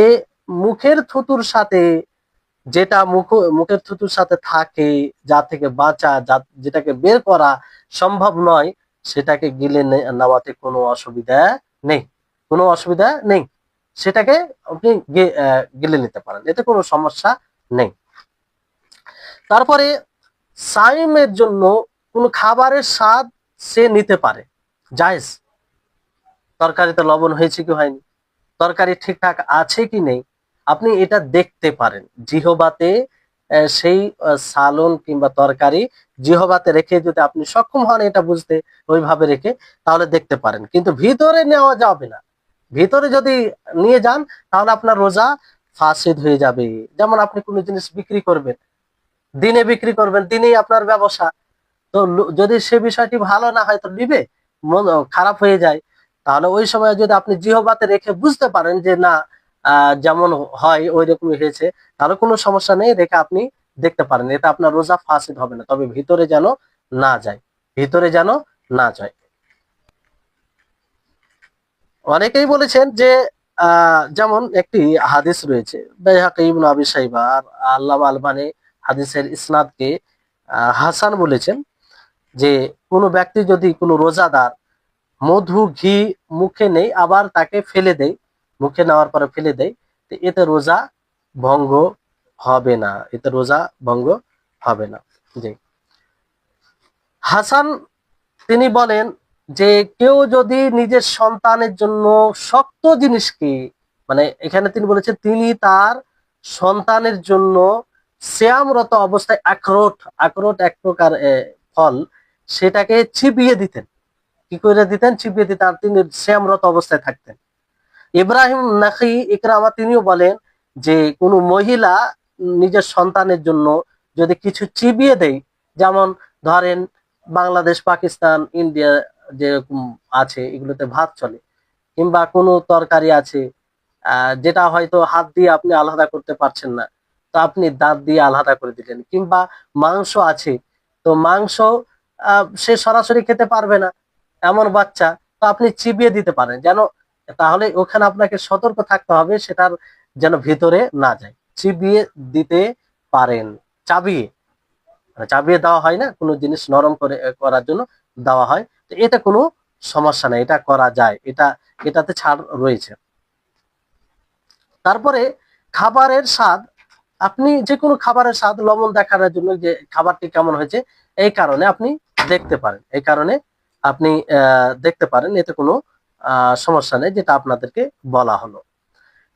মুখের থুতুর সাথে, যেটা মুখের থুতুর সাথে থাকে, যা থেকে বাঁচা, যেটাকে বের করা সম্ভব নয়, সেটাকে গিলে নেওয়াতে কোনো অসুবিধা নেই, কোনো অসুবিধা নেই। সেটাকে আপনি গিলে নিতে পারেন, এতে কোনো সমস্যা নেই। তারপরে সাইমের জন্য কোন খাবারের স্বাদ সে নিতে পারে, জায়েজ। তরকারিতে লবণ হয়েছে কি হয়নি, তরকারি ঠিকঠাক আছে কি নেই, আপনি এটা দেখতে পারেন জিহবাতে। সেই সালন কিংবা তরকারি জিহবাতে রেখে যদি আপনি সক্ষম হন এটা বুঝতে, ওইভাবে রেখে তাহলে দেখতে পারেন, কিন্তু ভিতরে নেওয়া যাবে না। ভিতরে যদি নিয়ে যান তাহলে আপনার রোজা ফাসিদ হয়ে যাবে। যেমন আপনি কোনো জিনিস বিক্রি করবেন, দিনে বিক্রি করবেন, দিনেই আপনার ব্যবসা, তো যদি সে বিষয়টি ভালো না হয় তো নিবে, মন খারাপ হয়ে যায়, তাহলে ওই সময় যদি আপনি জিহবাতে রেখে বুঝতে পারেন যে না যেমন হয় ওই রকমই হয়েছে, তাহলে কোনো সমস্যা নেই, রেখে আপনি দেখতে পারেন, এতে আপনার রোজা ফাসিদ হবে না, তবে ভিতরে যেন না যায়, ভিতরে যেন না যায়। অনেকেই বলেছেন যে যেমন একটি হাদিস রয়েছে বাইহাকী ইবনে আবি শাইবা আর আল্লামা আলবানী হাদিসের ইসনাদকে হাসান বলেছেন, যে কোনো ব্যক্তি যদি কোনো রোজাদার মধু ঘি মুখে নেই আবার তাকে ফেলে দেয়, মুখে নেওয়ার পরে ফেলে দেয়, তো এতে রোজা ভঙ্গ হবে না, এতে রোজা ভঙ্গ হবে না। জি, হাসান তিনি বলেন যে কেউ যদি নিজের সন্তানের জন্য শক্ত জিনিসকে, মানে এখানে তিনি বলেছেন তিনি তার সন্তানের জন্য সিয়ামরত অবস্থায় আখরোট, আখরোট এক প্রকার ফল, সেটাকে চিবিয়ে দিতেন, কি করে দিতেন, চিবিয়ে দিতেন, আর তিনি সিয়ামরত অবস্থায় থাকতেন। ইব্রাহিম নাখি ইকরামা তিনিও বলেন যে কোন মহিলা নিজের সন্তানের জন্য যদি কিছু চিবিয়ে দেই, যেমন ধরেন বাংলাদেশ, পাকিস্তান, ইন্ডিয়া যেরকম আছে এগুলোতে ভাত চলে, কিংবা কোনো তরকারি আছে যেটা হয়তো হাত দিয়ে আপনি আলাদা করতে পারছেন না, তো আপনি দাঁত দিয়ে আলাদা করে দিলেন, কিংবা মাংস আছে, তো মাংস সে সরাসরি খেতে পারবে না এমন বাচ্চা, তো আপনি চিবিয়ে দিতে পারেন যেন, তাহলে ওখানে আপনাকে সতর্ক থাকতে হবে সেটার যেন ভিতরে না যায়, চিবিয়ে দিতে পারেন। চাবিয়ে, মানে চাবিয়ে দেওয়া হয় না, কোনো জিনিস নরম করে করার জন্য দেওয়া হয়, তো এটা কোনো সমস্যা নেই, এটা করা যায়, এটাতে ছাড় রয়েছে। তারপরে খাবারের স্বাদ, আপনি যে কোনো খাবারের স্বাদ লবণ দেখানোর জন্য যে খাবারটি কেমন হয়েছে এই কারণে আপনি দেখতে পারেন, এই কারণে আপনি দেখতে পারেন, এতে কোনো সমস্যা নেই, যেটা আপনাদেরকে বলা হলো।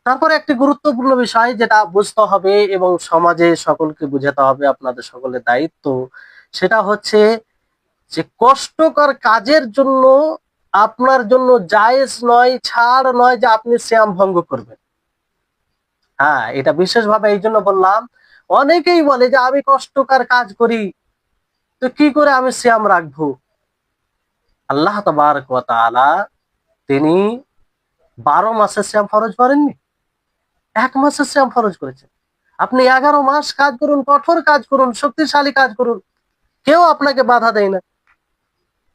তারপরে একটি গুরুত্বপূর্ণ বিষয় যেটা বুঝতে হবে এবং সমাজে সকলকে বুঝাতে হবে, আপনাদের সকলের দায়িত্ব, সেটা হচ্ছে যে কষ্টকর কাজের জন্য আপনার জন্য জায়েজ নয়, ছাড় নয় যে আপনি সিয়াম ভঙ্গ করবেন। হ্যাঁ, এটা বিশেষভাবে এই জন্য বললাম, অনেকেই বলে যে আমি কষ্টকর কাজ করি, তো কি করে আমি সিয়াম রাখবো। আল্লাহ তাবারক ওয়া তাআলা তিনি 12 মাসে সিয়াম ফরজ করেননি, 1 মাসে সিয়াম ফরজ করেছেন। আপনি 11 মাস কাজ করুন, কঠোর কাজ করুন, শক্তিশালী কাজ করুন, কেউ আপনাকে বাধা দেয় না।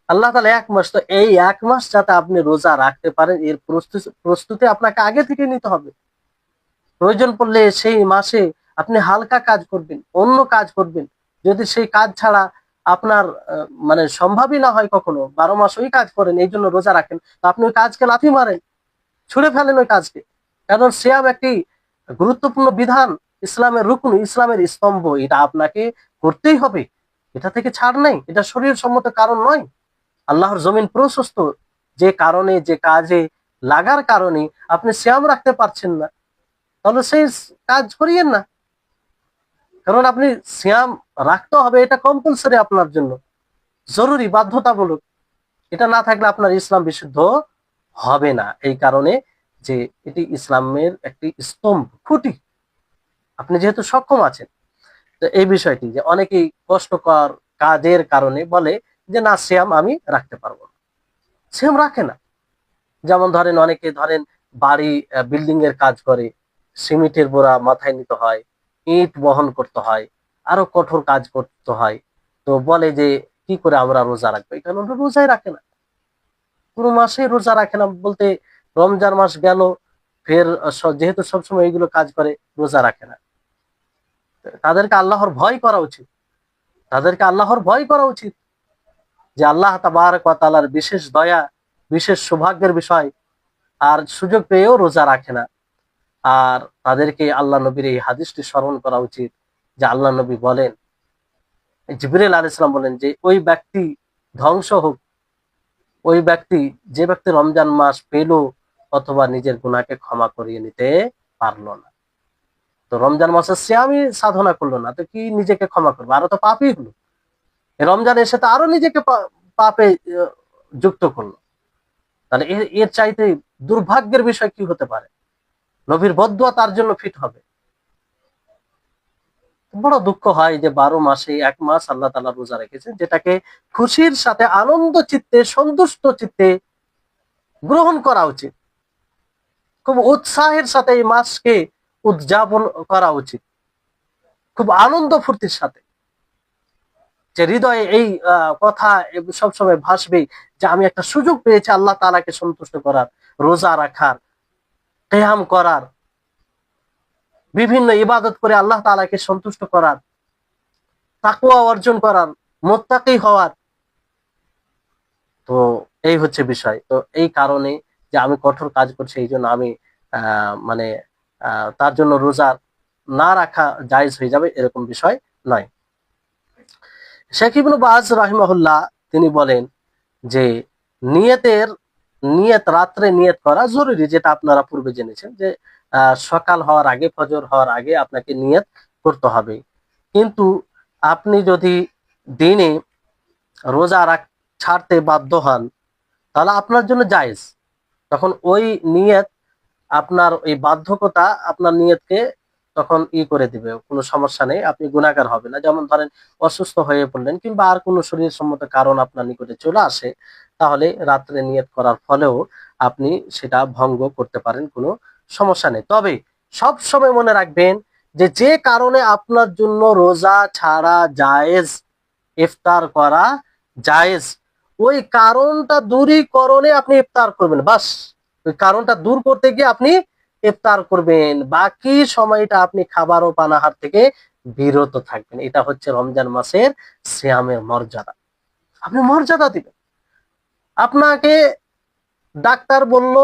আল্লাহ তাআলা 1 মাস, তো এই 1 মাস যাতে আপনি রোজা রাখতে পারেন এর প্রস্তুতি আপনাকে আগে থেকে নিতে হবে। প্রয়োজন পড়লে সেই মাসে আপনি হালকা কাজ করবেন, অন্য কাজ করবেন, যদি সেই কাজ ছাড়া আপনার মানে সম্ভবই না হয় কখনো, 12 মাস ওই কাজ করেন, এই জন্য রোজা রাখেন, তো আপনি ওই কাজকে লাথি মারেন, ছুড়ে ফেলেন ওই কাজকে। কারণ সিয়াম একটি গুরুত্বপূর্ণ বিধান, ইসলামের রুকন, ইসলামের স্তম্ভ, এটা আপনাকে করতেই হবে, এটা থেকে ছাড় নেই, এটা শরীর সম্মত কারণ নয়। আল্লাহর জমিন প্রশস্ত, যে কারণে, যে কাজে লাগার কারণে আপনি সিয়াম রাখতে পারছেন না, তাহলে সেই কাজ করিয়েন না। কারণ আপনি সিয়াম রাখতে হবে, এটা কম্পালসারি আপনার জন্য, জরুরি, বাধ্যতামূলক। এটা না থাকলে আপনার ইসলাম বিশুদ্ধ হবে না, এই কারণে যে এটি ইসলামের একটি স্তম্ভ, খুঁটি। আপনি যেহেতু সক্ষম আছেন, তো এই বিষয়টি যে অনেকেই কষ্টকর কাজের কারণে বলে যে না, সিয়াম আমি রাখতে পারবো না, সিয়াম রাখে না। যেমন ধরেন অনেকে ধরেন বাড়ি, বিল্ডিং এর কাজ করে, সিমেন্টের বোরা মাথায় নিতে হয়, ইট বহন করতে হয়, আরো কঠোর কাজ করতে হয়, তো বলে যে কি করে আমরা রোজা রাখবো, এই কারণে রোজাই রাখে না, কোনো মাসে রোজা রাখে না, বলতে রমজান মাস গেল, ফের যেহেতু সবসময় এইগুলো কাজ করে, রোজা রাখে না। তাদেরকে আল্লাহর ভয় করা উচিত, তাদেরকে আল্লাহর ভয় করা উচিত, যে আল্লাহ তাবারক ওয়া তাআলার বিশেষ দয়া, বিশেষ সৌভাগ্যের বিষয়, আর সুযোগ পেয়েও রোজা রাখে না। আর তাদেরকে আল্লাহ নবীর এই হাদিসটি স্মরণ করা উচিত, যে আল্লাহ নবী বলেন, জিবরিল আলাইহিস সালাম বলেন যে ওই ব্যক্তি ধ্বংস হোক, ওই ব্যক্তি, যে ব্যক্তি রমজান মাস পেল অথবা নিজের গুনাহকে ক্ষমা করিয়ে নিতে পারলো না। তো রমজান মাসে সিয়ামই সাধনা করলো না, তো কি নিজেকে ক্ষমা করবে, আরো তো পাপই হলো। রমজান এসে তো আরো নিজেকে পাপে যুক্ত করলো। তাহলে এর চাইতে দুর্ভাগ্যের বিষয় কি হতে পারে, নবীর বদদুয়া তার জন্য ফিট হবে। বড় দুঃখ হয় যে 12 মাসে 1 মাস আল্লাহ তাআলা রোজা রেখেছেন, যেটাকে খুশির সাথে, আনন্দ চিত্তে, সন্তুষ্ট চিত্তে গ্রহণ করা উচিত, খুব উৎসাহের সাথে এই মাসকে উদযাপন করা উচিত, খুব আনন্দ ফুর্তির সাথে, যে হৃদয়ে এই কথা সবসময় ভাসবে, যে আমি একটা সুযোগ পেয়েছি আল্লাহ তাআলাকে সন্তুষ্ট করার, রোজা রাখার, কিয়াম করার, বিভিন্ন ইবাদত করে আল্লাহ তাআলাকে সন্তুষ্ট করার, তাকওয়া অর্জন করার, মুত্তাকি হওয়ার। তো এই হচ্ছে বিষয়। তো এই কারণে যে আমি কঠোর কাজ করছি, এই জন্য আমি মানে তার জন্য রোজা না রাখা জায়েজ হয়ে যাবে, এরকম বিষয় নয়। শেখ ইবনে বাজ রাহিমাহুল্লাহ তিনি বলেন যে নিয়তের, নিয়ত রাত্রে নিয়ত করা জরুরি, যেটা আপনারা পূর্বে জেনেছেন, যে সকাল হওয়ার আগে, ফজর হওয়ার আগে আপনাকে নিয়ত করতে হবে। কিন্তু আপনি যদি দিনে রোজা ছাড়তে বাধ্য হন, তাহলে আপনার জন্য জায়েজ, তখন ওই নিয়ত, আপনার ওই বাধ্যকতা আপনার নিয়তকে তখন করে দিবে, কোনো সমস্যা নেই, আপনি গুনাহগার হবে না। যেমন ধরেন অসুস্থ হয়ে পড়লেন কিংবা আর কোনো শরীর সম্মত কারণ আপনার নিকটে চলে আসে, তাহলে রাত্রে নিয়ত করার ফলেও আপনি সেটা ভঙ্গ করতে পারেন, কোনো সমস্যা নেই। তবে সব সময় মনে রাখবেন যে যে কারণে আপনার জন্য রোজা ছাড়া জায়েজ, ইফতার করা জায়েজ, ওই কারণটা দূরীকরণে আপনি ইফতার করবেন, বাস ওই কারণটা দূর করতে গিয়ে আপনি ইফতার করবেন, বাকি সময়টা আপনি খাবার ও পানাহার থেকে বিরত থাকবেন। এটা হচ্ছে রমজান মাসের সিয়ামের মর্যাদা। আপনি মর্যাদা দিবেন। আপনাকে ডাক্তার বলল,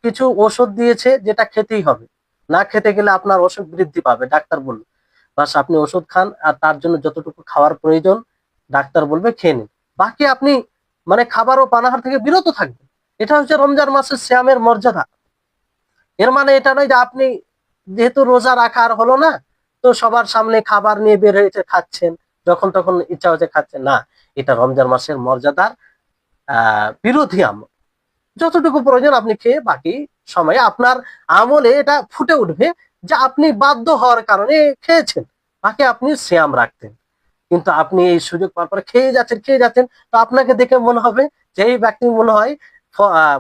কিছু ওষুধ দিয়েছে যেটা খেতেই হবে, না খেতে গেলে আপনার অসুখ বৃদ্ধি পাবে, ডাক্তার বলল, বাস আপনি ওষুধ খান, আর তার জন্য যতটুকু খাওয়ার প্রয়োজন ডাক্তার বলবে খেয়ে নিন, বাকি আপনি মানে খাবার ও পানাহার থেকে বিরত থাকবেন। এটা হচ্ছে রমজান মাসের সিয়ামের মর্যাদা। এর মানে এটা নয় যে আপনি যেহেতু রোজা রাখা আর হলো না, তো সবার সামনে খাবার নিয়ে বের হয়েছে খাচ্ছেন, যখন তখন ইচ্ছা হচ্ছে খাচ্ছেন, না। এটা রমজান মাসের মর্যাদার বিরোধী আমল। যতটুকু প্রয়োজন আপনি খেয়ে, বাকি সময়ে আপনার আমলে এটা ফুটে উঠবে যে আপনি বাধ্য হওয়ার কারণে খেয়েছেন, বাকি আপনি সিয়াম রাখতেন। কিন্তু আপনি এই সুযোগ পাওয়ার পরে খেয়ে যাচ্ছেন, তো আপনাকে দেখে মনে হবে যে এই ব্যক্তি মনে হয়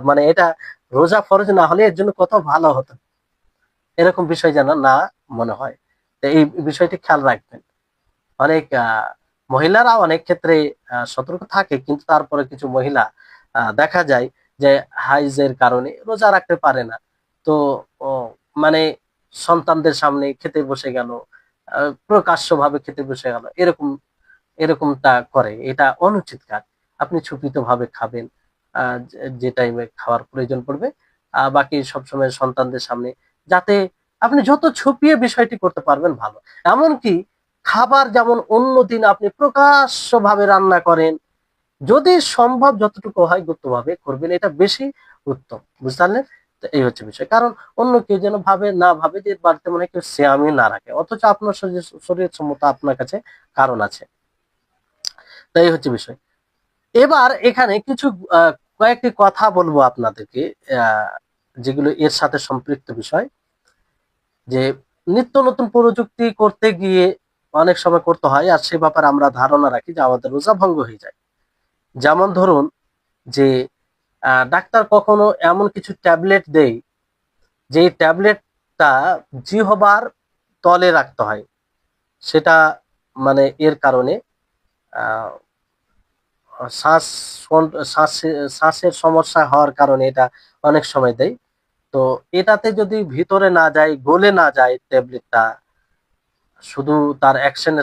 মানে এটা রোজা ফরজ না হলে এর জন্য কত ভালো হতো, এরকম বিষয় যেন না মনে হয়। তো এই বিষয়টি খেয়াল রাখবেন। অনেক মহিলারা অনেক ক্ষেত্রে সতর্ক থাকে, কিন্তু তারপরে কিছু মহিলা দেখা যায় যে হাইজের কারণে রোজা রাখতে পারে না, তো ও, মানে সন্তানদের সামনে খেতে বসে গেল, প্রকাশ্য ভাবে খেতে বসে গেল, এরকমটা করে। এটা অনুচিত কাজ। আপনি ছুপিত ভাবে খাবেন, যে টাইমে খাওয়ার প্রয়োজন পড়বে, বাকি সবসময় সন্তানদের সামনে, যাতে আপনি যত ছুপিয়ে বিষয়টি করতে পারবেন ভালো। এমনকি খাবার যেমন অন্য দিন আপনি প্রকাশ্য ভাবে রান্না করেন, যদি সম্ভব যতটুকু হয় গুপ্তভাবে করবেন, এটা বেশি উত্তম, বুঝতে পারলেন? তো এই হচ্ছে বিষয়। কারণ অন্য কেউ যেন না ভাবে যে বাড়িতে মনে হয় কেউ সিয়ামই না রাখে, অথচ আপনার শরীর সম্মত আপনার কাছে কারণ আছে। তো এই হচ্ছে বিষয়। এবার এখানে কিছু কয়েকটি কথা বলবো আপনাদেরকে, আহ, যেগুলো এর সাথে সম্পৃক্ত বিষয়। যে নিত্য নতুন প্রযুক্তি করতে গিয়ে অনেক সময় করতে হয়, আর সে ব্যাপারে আমরা ধারণা রাখি যে আমাদের রোজা ভঙ্গ হয়ে যায়। যেমন ধরুন যে ডাক্তার কখনো এমন কিছু ট্যাবলেট দেয়, যে ট্যাবলেটটা জিহবার তলে রাখতে হয়, সেটা মানে এর কারণে আহ, শ্বাস শ্বাসের সমস্যা হওয়ার কারণে এটা অনেক সময় দেয়। তো এটাতে যদি ভিতরে না যায়, গলে না যায় ট্যাবলেটটা, শুধু তার অ্যাকশনে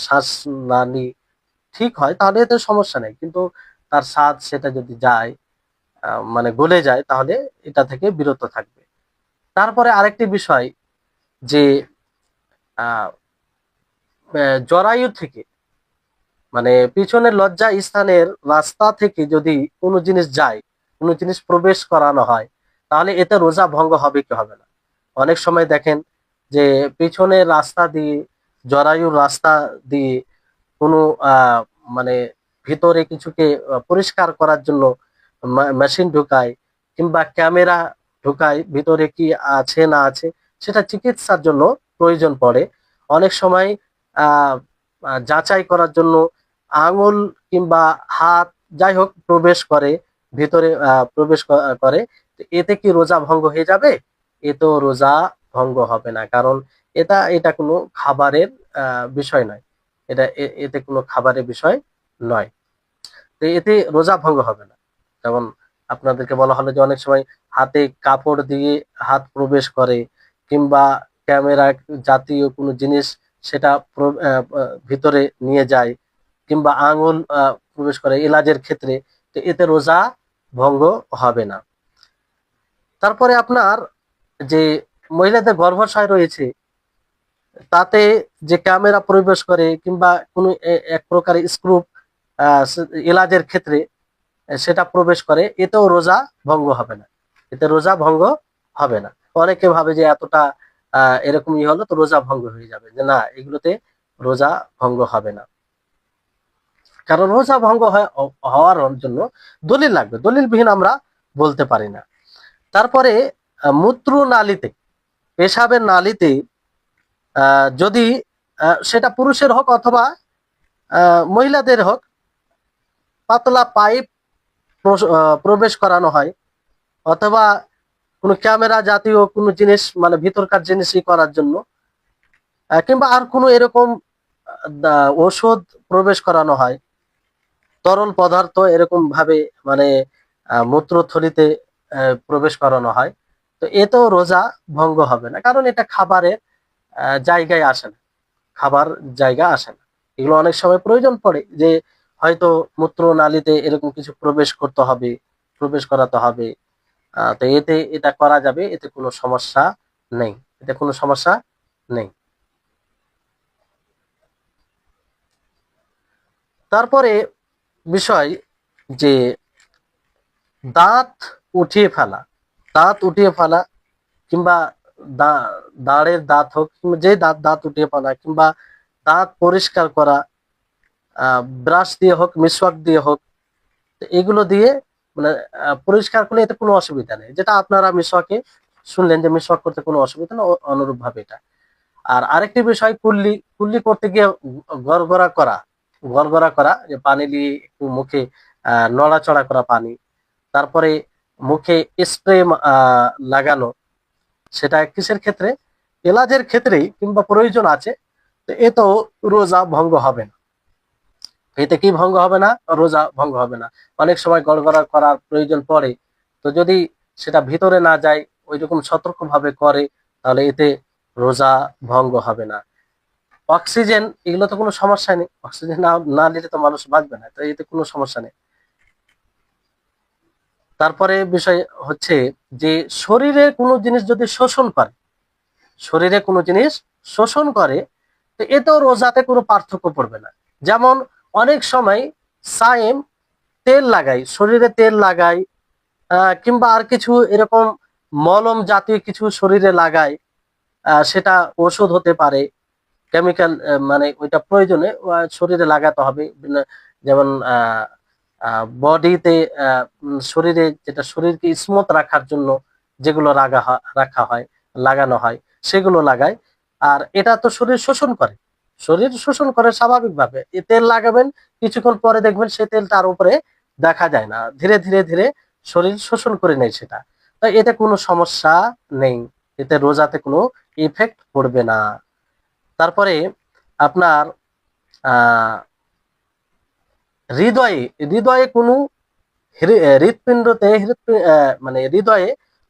শ্বাস নালি ঠিক হয়, তাহলে এতে সমস্যা নেই। কিন্তু তার স্বাদ সেটা যদি যায়, মানে গলে যায়, তাহলে এটা থেকে বিরত থাকবে। তারপরে আরেকটি বিষয় যে আহ, জরায়ু থেকে, মানে পিছনের লজ্জা স্থানের রাস্তা থেকে যদি কোনো জিনিস যায়, কোনো জিনিস প্রবেশ করানো হয়, তাহলে এতে রোজা ভঙ্গ হবে কি হবে না? অনেক সময় দেখেন যে পিছনের রাস্তা দিয়ে, জরায়ুর রাস্তা দিয়ে কোনো মানে ভিতরে কিছুকে পরিষ্কার করার জন্য মেশিন ঢুকায়, কিংবা ক্যামেরা ঢুকায়, ভিতরে কি আছে না আছে সেটা চিকিৎসার জন্য প্রয়োজন পড়ে। অনেক সময় আহ যাচাই করার জন্য আঙুল কিংবা হাত, যাই হোক, প্রবেশ করে, ভিতরে করে। তো এতে কি রোজা ভঙ্গ হয়ে যাবে? এ তো রোজা ভঙ্গ হবে না, কারণ এটা কোনো খাবারের বিষয় নয়। এতে কোনো খাবারের বিষয় নয়। তো এতে রোজা ভঙ্গ হবে না। যেমন আপনাদেরকে বলা হলো যে অনেক সময় হাতে কাপড় দিয়ে হাত প্রবেশ করে, কিংবা ক্যামেরা জাতীয় কোনো জিনিস সেটা ভিতরে নিয়ে যায়, কিংবা আঙুল প্রবেশ করে এলাজের ক্ষেত্রে, তো এতে রোজা ভঙ্গ হবে না। তারপরে আপনার যে মহিলাদের গর্ভাশয় রয়েছে, তাতে যে ক্যামেরা প্রবেশ করে, কিংবা কোনো এক প্রকার স্ক্রু এলাজের ক্ষেত্রে সেটা প্রবেশ করে, এতেও রোজা ভঙ্গ হবে না। এতে রোজা ভঙ্গ হবে না। অনেকে ভাবে যে এতটা এরকম হলো তো রোজা ভঙ্গ হয়ে যাবে, যে না, এগুলোতে রোজা ভঙ্গ হবে না। কারণ রোজা ভঙ্গ হওয়ার জন্য দলিল লাগবে, দলিলবিহীন আমরা বলতে পারি না। তারপরে মূত্রনালীতে পেশাবের নালীতে যদি সেটা পুরুষের হোক অথবা মহিলাদের হোক, পাতলা পাইপ প্রবেশ করানো হয়, অথবা কোনো ক্যামেরা জাতীয় কোনো জিনিস, মানে ভিতরকার জিনিসই করার জন্য, কিংবা আর কোনো এরকম ওষুধ প্রবেশ করানো হয়, তরল পদার্থ এরকম ভাবে, মানে মূত্রথলিতে প্রবেশ করানো হয়, তো এতেও রোজা ভঙ্গ হবে না, কারণ এটা খাবারের জায়গায় আসে না, খাবার জায়গা আসে না। এগুলো অনেক সময় প্রয়োজন পড়ে যে হয়তো মূত্র নালীতে এরকম কিছু প্রবেশ করতে হবে, প্রবেশ করাতে হবে, তো এতে এটা করা যাবে, এতে কোনো সমস্যা নেই, এতে কোনো সমস্যা নেই। তারপরে বিষয় যে দাঁত উঠিয়ে ফেলা, দাঁত উঠিয়ে ফেলা, কিংবা দাঁড়ের দাঁত হোক, কিংবা যে দাঁত দাঁত উঠিয়ে ফেলা, কিংবা দাঁত পরিষ্কার করা, ব্রাশ দিয়ে হোক, মিসওয়াক দিয়ে হোক, তো এগুলো দিয়ে মানে পরিষ্কার করলে এতে কোনো অসুবিধা নেই, যেটা আপনারা মিসওয়াকে শুনলেন যে মিসওয়াক করতে কোনো অসুবিধা না, অনুরূপ ভাবে এটা। আর আরেকটি বিষয়, কুল্লি, কুল্লি করতে গিয়ে গড়গড়া করা, গড়গড়া করা, যে পানি দিয়ে একটু মুখে নড়াচড়া করা পানি, তারপরে মুখে স্প্রে লাগানো, সেটা কিসের ক্ষেত্রে? এলাজের ক্ষেত্রেই, কিংবা প্রয়োজন আছে, তো এতেও রোজা ভঙ্গ হবে না। এতে কি ভঙ্গ হবে না? রোজা ভঙ্গ হবে না। অনেক সময় গড়গড়া করার প্রয়োজন পড়ে, তো যদি সেটা ভিতরে না যায়, ওই রকম সতর্ক ভাবে করে, তাহলে এতে রোজা ভঙ্গ হবে না। অক্সিজেন, এগুলো তো কোনো সমস্যা নেই, অক্সিজেন না না নিলে তো মানুষ বাঁচবে না, তো এতে কোনো সমস্যা নেই। তারপরে বিষয় হচ্ছে যে শরীরে কোনো জিনিস যদি শোষণ করে, শরীরে কোনো জিনিস শোষণ করে, তো এতেও রোজাতে কোনো পার্থক্য পড়বে না। যেমন অনেক সময় সায়েম তেল লাগাই, শরীরে তেল লাগাই, কিংবা আর কিছু এরকম মলম জাতীয় কিছু শরীরে লাগায়, সেটা ওষুধ হতে পারে, কেমিক্যাল, মানে ওইটা প্রয়োজনে শরীরে লাগাতে হবে, যেমন বডিতে, শরীরে যেটা শরীরকে স্মুথ রাখার জন্য যেগুলো রাখা হয়, লাগানো হয়, সেগুলো লাগায়। আর এটা তো শরীর শোষণ করে, শরীর শোষণ করে স্বাভাবিকভাবে। এই তেল লাগাবেন, কিছুক্ষণ পরে দেখবেন সেই তেল তার উপরে দেখা যায় না, ধীরে ধীরে ধীরে শরীর শোষণ করে নেয় সেটা। তো এতে কোনো সমস্যা নেই, এতে রোজাতে কোনো ইফেক্ট পড়বে না। তারপরে আপনার আহ হৃদয়ে, হৃদয়ে কোনো হৃৎপিণ্ডতে, মানে হৃদয়ে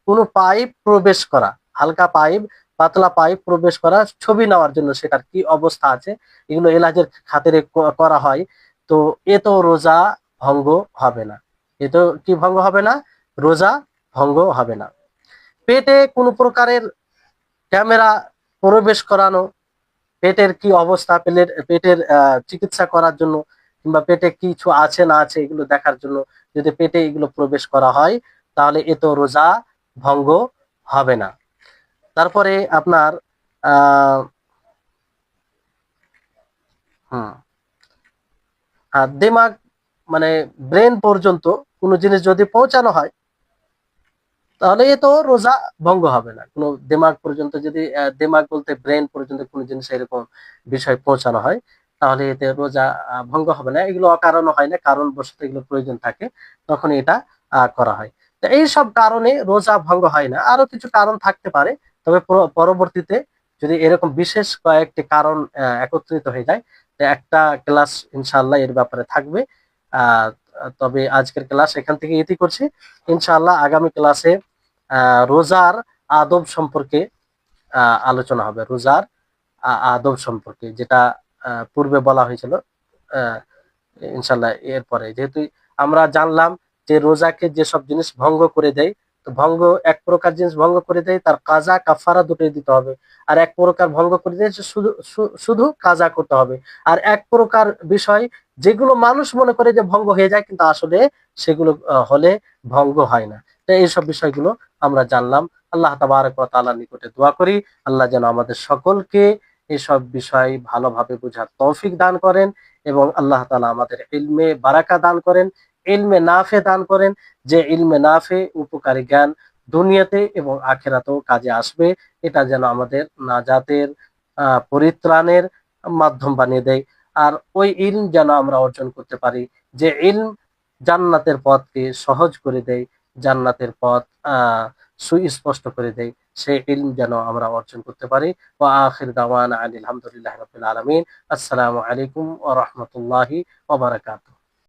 কোনো পাইপ প্রবেশ করা, হালকা পাইপ, পাতলা পাইপ প্রবেশ করা, ছবি নেওয়ার জন্য সেটার কি অবস্থা আছে, এগুলো এলাজের খাতিরে করা হয়, তো এ তো রোজা ভঙ্গ হবে না, এ তো কি ভঙ্গ হবে না? রোজা ভঙ্গ হবে না। পেটে কোনো প্রকারের ক্যামেরা প্রবেশ করানো, পেটের কি অবস্থা, পেটের চিকিৎসা করার জন্য, কিংবা পেটে কিছু আছে না আছে এগুলো দেখার জন্য যদি পেটে এগুলো প্রবেশ করা হয়, তাহলে এ তো রোজা ভঙ্গ হবে না। তারপরে আপনার আহ হুম দিমাগ, মানে ব্রেন পর্যন্ত কোনো জিনিস যদি পৌঁছানো হয়, তাহলে এ তো রোজা ভঙ্গ হবে না। কোনো দিমাগ পর্যন্ত যদি, দিমাগ বলতে ব্রেন পর্যন্ত কোনো জিনিস এরকম বিষয় পৌঁছানো হয়, তাহলে এতে রোজা ভঙ্গ হবে না। এগুলো অকারণ হয় না, কারণ বশত এগুলো প্রয়োজন থাকে, তখন এটা করা হয়। তো এই সব কারণে রোজা ভঙ্গ হয় না। আরো কিছু কারণ থাকতে পারে, তবে পরবর্তীতে যদি এরকম বিশেষ কয়েকটি কারণ একত্রিত হয়ে যায়, তো একটা ক্লাস ইনশাআল্লাহ এর ব্যাপারে থাকবে। আহ তবে আজকের ক্লাস এখান থেকে ইতি করছি। ইনশাআল্লাহ আগামী ক্লাসে রোজার আদব সম্পর্কে আলোচনা হবে, রোজার আদব সম্পর্কে, যেটা পূর্বে বলা হয়েছিল। আহ, ইনশাল্লাহ এরপরে যেহেতু আমরা জানলাম যে রোজাকে যেসব জিনিস ভঙ্গ করে দেয়, তো ভঙ্গ, এক প্রকার জিনিস ভঙ্গ করে দেয় তার কাজা কাফারা দুটোই দিতে হবে, আর এক প্রকার ভঙ্গ করে দেয় শুধু শুধু কাজা করতে হবে। আর এক প্রকার বিষয় যেগুলো মানুষ মনে করে যে ভঙ্গ হয়ে যায়, কিন্তু আসলে সেগুলো হলে ভঙ্গ হয় না। তো এইসব বিষয়গুলো আমরা জানলাম। আল্লাহ তাবারক ওয়া তাআলার নিকটে দোয়া করি, আল্লাহ যেন আমাদের সকলকে এসব বিষয় ভালোভাবে বোঝার তৌফিক দান করেন, এবং আল্লাহ তাআলা আমাদের ইলমে বারাকা দান করেন, ইলমে নাফে দান করেন, যে ইলমে নাফে উপকারী জ্ঞান দুনিয়াতে এবং আখিরাতেও কাজে আসবে। এটা যেন আমাদের নাজাতের পরিত্রাণের মাধ্যম বানিয়ে দেয়। আর ওই ইলম যেন আমরা অর্জন করতে পারি, যে ইলম জান্নাতের পথকে সহজ করে দেয়, জান্নাতের পথ সুস্পষ্ট করে দেয়। সেই ইলম যেন আমরা অর্জন করতে পারি। ওয়া আখির দাওয়ানা আনিল হামদুলিল্লাহি রাব্বিল আলামিন। আসসালামু আলাইকুম ওয়া রাহমাতুল্লাহি ওয়া বারাকাতুহু।